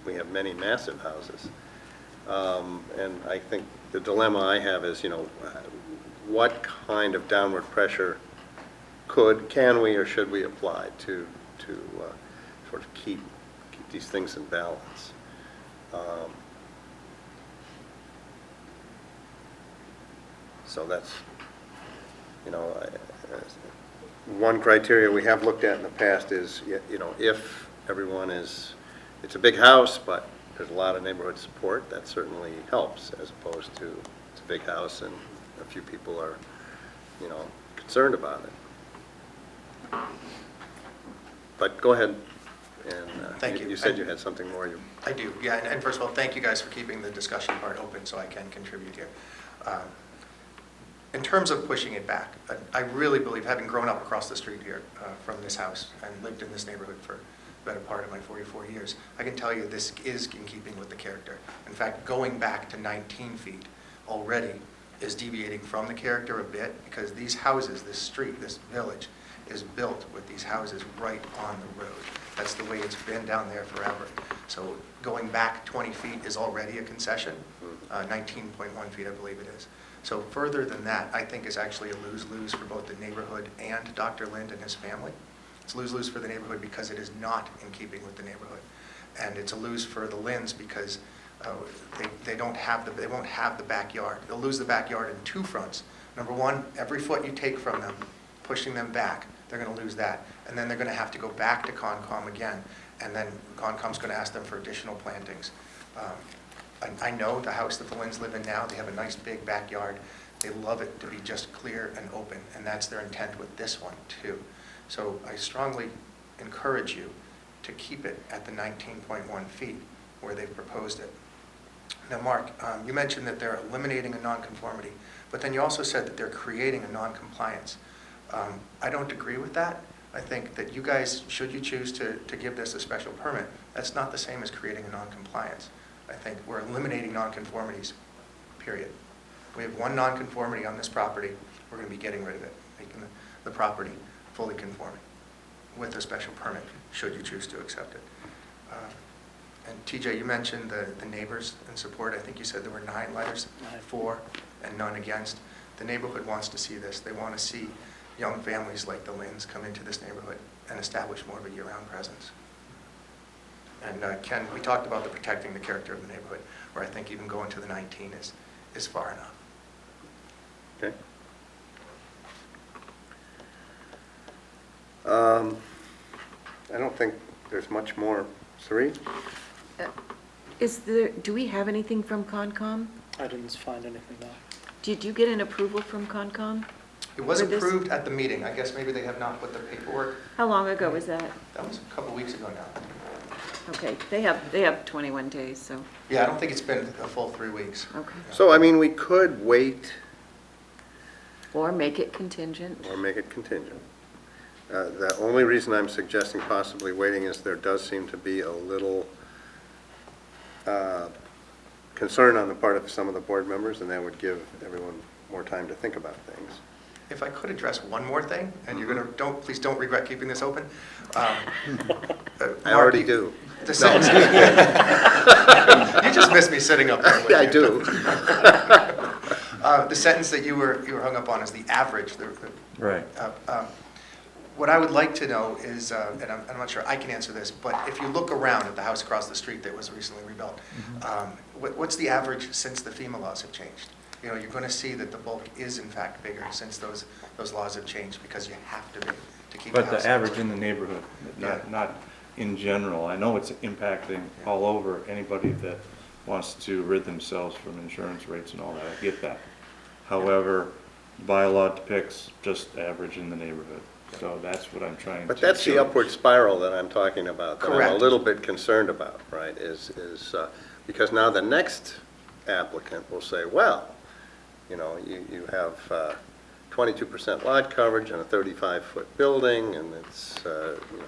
we have many massive houses. And I think the dilemma I have is, you know, what kind of downward pressure can we or should we apply to sort of keep these things in balance? So that's, you know, one criteria we have looked at in the past is, you know, if everyone is, it's a big house, but there's a lot of neighborhood support, that certainly helps, as opposed to it's a big house and a few people are, you know, concerned about it. But go ahead, and
Thank you.
You said you had something more.
I do, yeah, and first of all, thank you guys for keeping the discussion part open so I can contribute here. In terms of pushing it back, I really believe, having grown up across the street here from this house and lived in this neighborhood for the better part of my 44 years, I can tell you this is in keeping with the character. In fact, going back to 19 feet already is deviating from the character a bit, because these houses, this street, this village, is built with these houses right on the road. That's the way it's been down there forever. So going back 20 feet is already a concession, 19.1 feet, I believe it is. So further than that, I think is actually a lose-lose for both the neighborhood and Dr. Lind and his family. It's lose-lose for the neighborhood because it is not in keeping with the neighborhood. And it's a lose for the Linds because they won't have the backyard. They'll lose the backyard in two fronts. Number one, every foot you take from them, pushing them back, they're going to lose that. And then they're going to have to go back to Concom again. And then Concom's going to ask them for additional plantings. I know the house that the Linds live in now, they have a nice big backyard. They love it to be just clear and open, and that's their intent with this one too. So I strongly encourage you to keep it at the 19.1 feet where they've proposed it. Now, Mark, you mentioned that they're eliminating a nonconformity, but then you also said that they're creating a noncompliance. I don't agree with that. I think that you guys, should you choose to give this a special permit, that's not the same as creating a noncompliance. I think we're eliminating nonconformities, period. We have one nonconformity on this property, we're going to be getting rid of it, making the property fully conforming with a special permit, should you choose to accept it. And TJ, you mentioned the neighbors in support. I think you said there were 9 letters for and none against. The neighborhood wants to see this. They want to see young families like the Linds come into this neighborhood and establish more of a year-round presence. And Ken, we talked about the protecting the character of the neighborhood, where I think even going to the 19 is far enough.
Okay. I don't think there's much more. Sari?
Do we have anything from Concom?
I didn't find anything, no.
Did you get an approval from Concom?
It was
for this?
approved at the meeting. I guess maybe they have not put the paperwork.
How long ago was that?
That was a couple weeks ago now.
Okay, they have 21 days, so,
Yeah, I don't think it's been a full 3 weeks.
okay.
So, I mean, we could wait
Or make it contingent.
or make it contingent. The only reason I'm suggesting possibly waiting is there does seem to be a little concern on the part of some of the board members, and that would give everyone more time to think about things.
If I could address one more thing, and you're going to, please don't regret keeping this open.
I already do.
The sentence, you just missed me sitting up there with you.
I do.
The sentence that you were hung up on is the average.
Right.
What I would like to know is, and I'm not sure I can answer this, but if you look around at the house across the street that was recently rebuilt, what's the average since the FEMA laws have changed? You know, you're going to see that the bulk is in fact bigger since those laws have changed, because you have to be to keep.
But the average in the neighborhood, not in general. I know it's impacting all over anybody that wants to rid themselves from insurance rates and all that. I get that. However, bylaw depicts just average in the neighborhood. So that's what I'm trying to.
But that's the upward spiral that I'm talking about, that I'm
Correct.
a little bit concerned about, right? Is because now the next applicant will say, well, you know, you have 22% lot coverage and a 35-foot building, and it's, you know,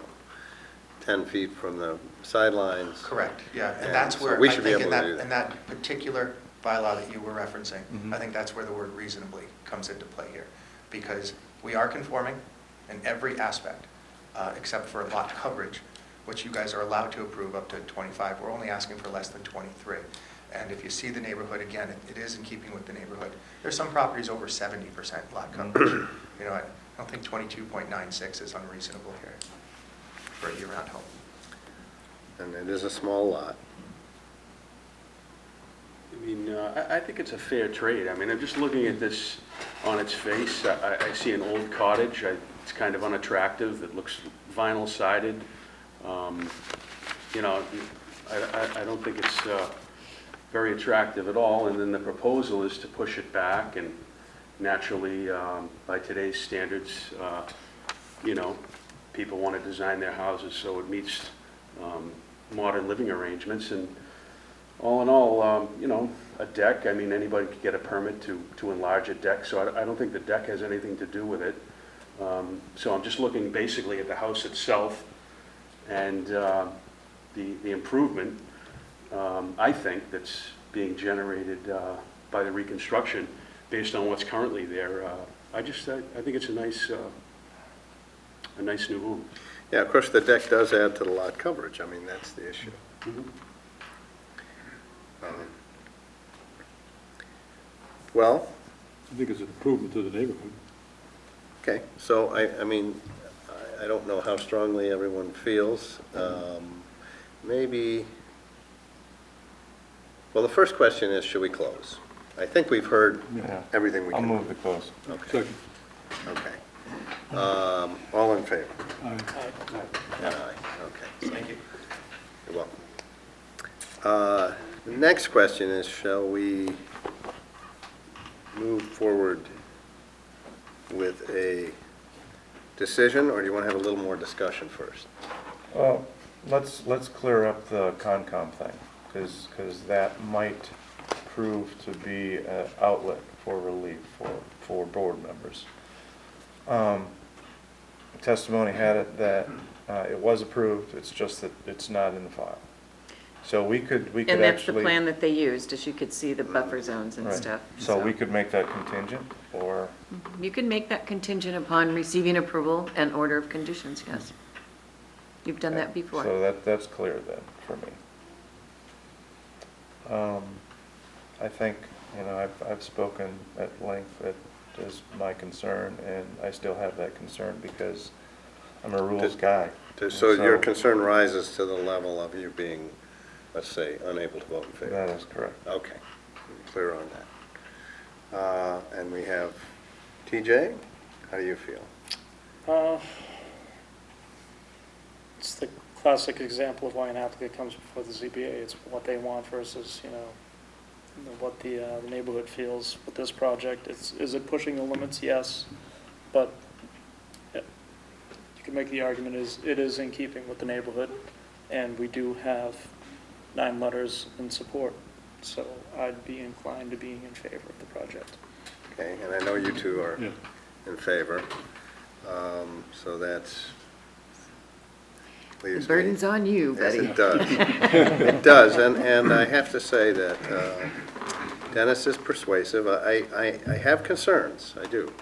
10 feet from the sidelines.
Correct, yeah,
And
and that's
so
where
we
I
should be
think
able to do that.
in that particular bylaw that you were referencing, I think that's where the word reasonably comes into play here, because we are conforming in every aspect, except for lot coverage, which you guys are allowed to approve up to 25. We're only asking for less than 23. And if you see the neighborhood, again, it is in keeping with the neighborhood. There's some properties over 70% lot coverage. You know, I don't think 22.96 is unreasonable here for a year-round home.
And it is a small lot.
I mean, I think it's a fair trade. I mean, I'm just looking at this on its face. I see an old cottage. It's kind of unattractive. It looks vinyl sided. You know, I don't think it's very attractive at all. And then the proposal is to push it back, and naturally, by today's standards, you know, people want to design their houses so it meets modern living arrangements. And all in all, you know, a deck, I mean, anybody could get a permit to enlarge a deck, so I don't think the deck has anything to do with it. So I'm just looking basically at the house itself and the improvement, I think, that's being generated by the reconstruction based on what's currently there. I think it's a nice new home.
Yeah, of course, the deck does add to the lot coverage. I mean, that's the issue.
Mm-hmm.
Well,
I think it's an improvement to the neighborhood.
Okay, so I mean, I don't know how strongly everyone feels. Maybe, well, the first question is, should we close? I think we've heard
Yeah.
everything we
I'll
can.
move the close.
Okay,
Second.
okay. All in favor?
Aye.
Aye. Okay,
Thank you.
you're welcome. The next question is, shall we move forward with a decision, or do you want to have a little more discussion first?
Well, let's clear up the Concom thing, because that might prove to be an outlet for relief for board members. Testimony had it that it was approved, it's just that it's not in the file. So we could actually...
And that's the plan that they used, as you could see the buffer zones and
Right.
stuff.
So we could make that contingent, or...
You can make that contingent upon receiving approval and order of conditions, yes. You've done that before.
So that's clear then, for me. I think, I've spoken at length that is my concern, and I still have that concern because I'm a rules guy.
So your concern rises to the level of you being, let's say, unable to vote in favor?
That is correct.
Okay, clear on that. And we have TJ, how do you feel?
It's the classic example of why an applicant comes before the ZBA. It's what they want versus, what the neighborhood feels with this project. Is it pushing the limits? Yes, but you can make the argument it is in keeping with the neighborhood, and we do have 9 letters in support. So I'd be inclined to being in favor of the project.
Okay, and I know you two are in favor, so that's...
The burden's on you, buddy.
Yes, it does. It does, and I have to say that Dennis is persuasive. I have concerns, I do.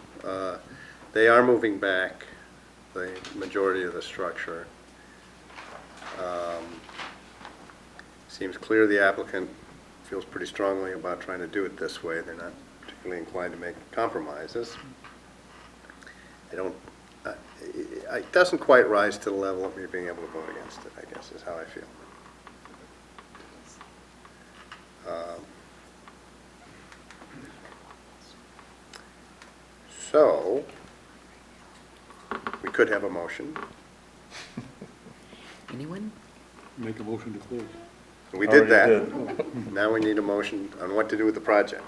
They are moving back the majority of the structure. Seems clear the applicant feels pretty strongly about trying to do it this way. They're not particularly inclined to make compromises. It doesn't quite rise to the level of me being able to vote against it, I guess, is how I feel. So, we could have a motion.
Anyone?
Make a motion to close.
We did that.
Already
Now we need a motion on what to do with the project.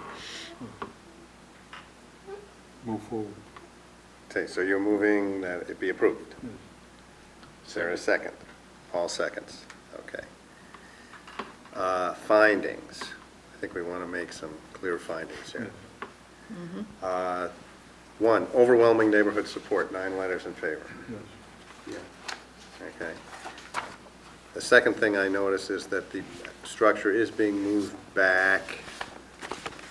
Move forward.
Okay, so you're moving that it be approved.
Yes.
Sarah, second. Paul seconds. Okay. Findings. I think we want to make some clear findings here.
Yes.
1, overwhelming neighborhood support, 9 letters in favor.
Yes.
Okay. The second thing I notice is that the structure is being moved back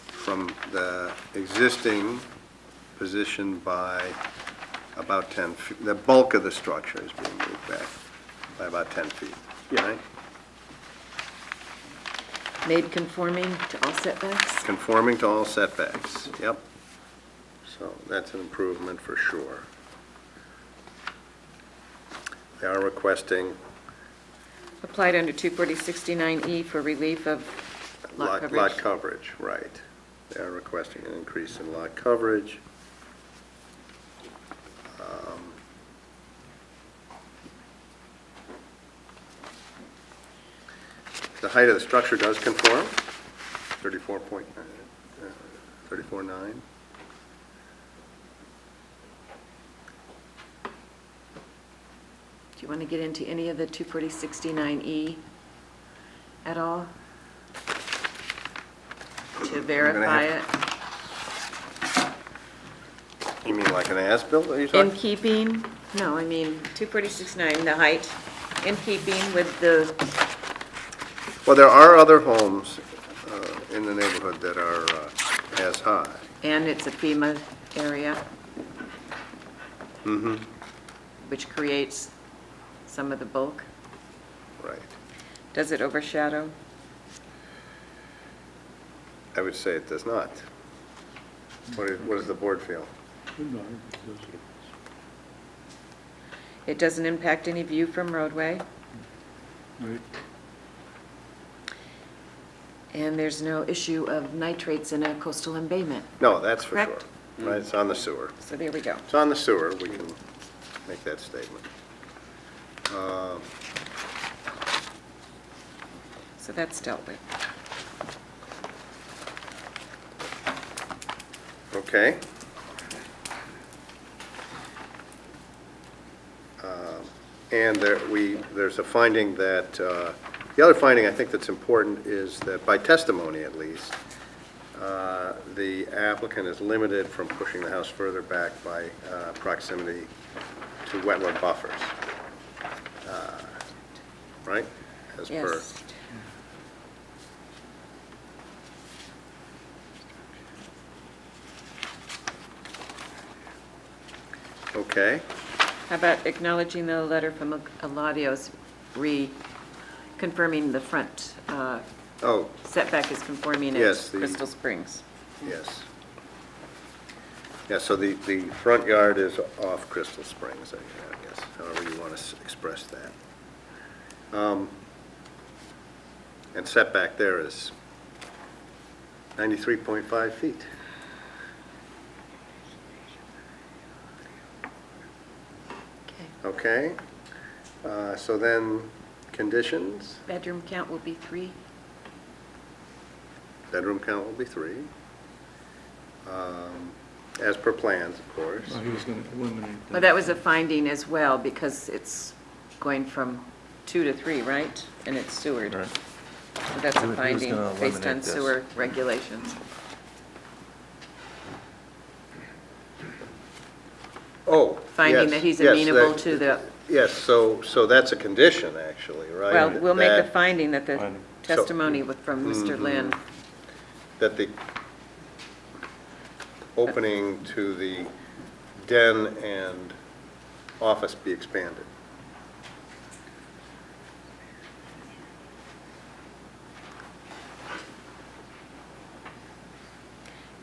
from the existing position by about 10 feet. The bulk of the structure is being moved back by about 10 feet, right?
Made conforming to all setbacks?
Conforming to all setbacks, yep. So that's an improvement for sure. They are requesting
Applied under 240-69E for relief of lot coverage.
Lot coverage, right. They are requesting an increase in lot coverage. The height of the structure does conform, 34.9.
Do you want to get into any of the 240-69E at all? To verify it?
You mean like an as-built, are you
In
talking?
keeping, no, I mean 240-69, the height, in keeping with the,
Well, there are other homes in the neighborhood that are as high.
and it's a FEMA area,
Mm-hmm.
which creates some of the bulk.
Right.
Does it overshadow?
I would say it does not. What does the board feel?
No, it doesn't.
It doesn't impact any view from roadway,
Right.
and there's no issue of nitrates in a coastal embayment.
No, that's for sure.
Correct.
Right, it's on the sewer.
So there we go.
It's on the sewer, we can make that statement.
So that's dealt with.
Okay. And there's a finding that, the other finding I think that's important is that by testimony at least, the applicant is limited from pushing the house further back by proximity to wetland buffers. Right? As per.
Yes.
Okay.
How about acknowledging the letter from Eladios reconfirming the front
Oh,
setback is conforming at
Yes, the-
Crystal Springs?
yes. Yeah, so the front yard is off Crystal Springs, I guess, however you want to express that. And setback there is 93.5 feet.
Okay.
Okay, so then conditions,
Bedroom count will be 3.
bedroom count will be 3. As per plans, of course.
He was going to eliminate that.
Well, that was a finding as well, because it's going from 2 to 3, right? And it's sewered.
Right.
So that's
He
a
was
finding
gonna
based on
eliminate this.
sewer regulations.
Oh,
Finding
yes,
that he's
yes,
amenable to the,
Yes, so that's a condition, actually, right?
well, we'll make a
That-
finding that the
Fine.
testimony from Mr. Lynn,
That the opening to the den and office be expanded.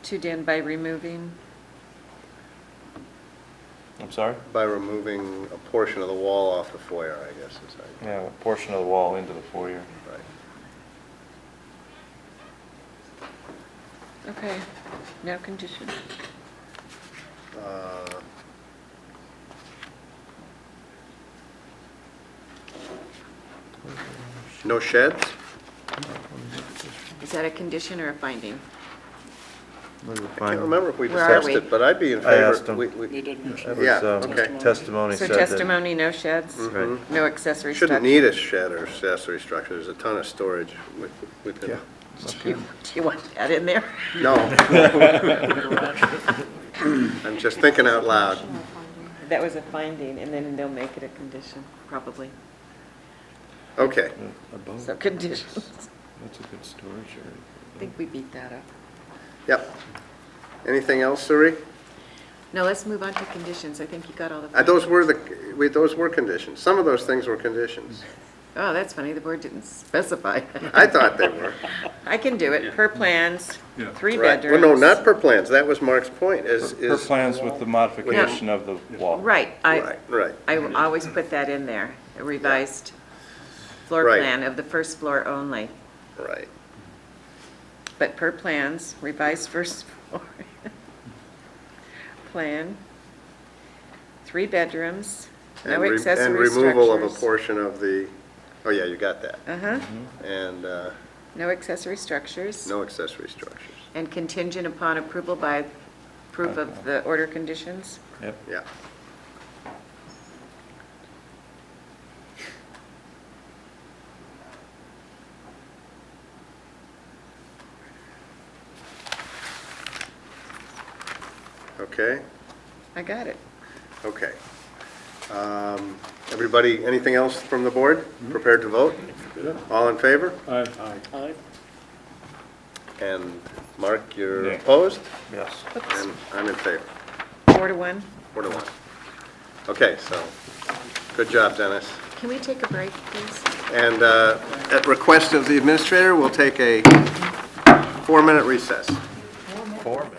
to den by removing,
I'm sorry?
By removing a portion of the wall off the foyer, I guess is how you...
Yeah, a portion of the wall into the foyer.
Right.
okay, no condition.
No sheds?
Is that a condition or a finding?
I can't remember if we
Where are
discussed
we?
it, but I'd be in
I
favor...
asked him.
You did mention
Yeah,
It was,
okay.
testimony
So
said that.
testimony, no sheds,
Mhm.
no accessory structure?
Shouldn't need a shed or accessory structure, there's a ton of storage within...
Yeah.
Do you want that in there?
No. I'm just thinking out loud.
That was a finding, and then they'll make it a condition, probably.
Okay.
Above,
So conditions.
that's a good storage area.
I think we beat that up.
Yep. Anything else, Suri?
No, let's move on to conditions. I think you got all the.
Those were conditions. Some of those things were conditions.
Oh, that's funny. The board didn't specify.
I thought they were.
I can do it. Per plans,
Yeah.
3
Right.
bedrooms.
Well, no, not per plans. That was Mark's point, is...
Per plans with the modification of the wall.
Right.
Right.
I always put that in there, a revised floor
Right.
plan of the first floor only.
Right.
But per plans, revised first floor plan, 3 bedrooms, no
And
accessory structures.
removal of a portion of the... Oh, yeah, you got that.
Uh-huh.
And
No accessory structures.
no accessory structures.
And contingent upon approval by proof of the order conditions.
Yep.
Yeah. Okay,
I got it.
okay. Everybody, anything else from the board? Prepared to vote? All in favor?
Aye.
Aye.
And Mark, you're
Nay.
opposed?
Yes.
And I'm in favor.
4 to 1.
4 to 1. Okay, so, good job, Dennis.
Can we take a break, please?
And at request of the administrator, we'll take a 4-minute recess.
4 minutes.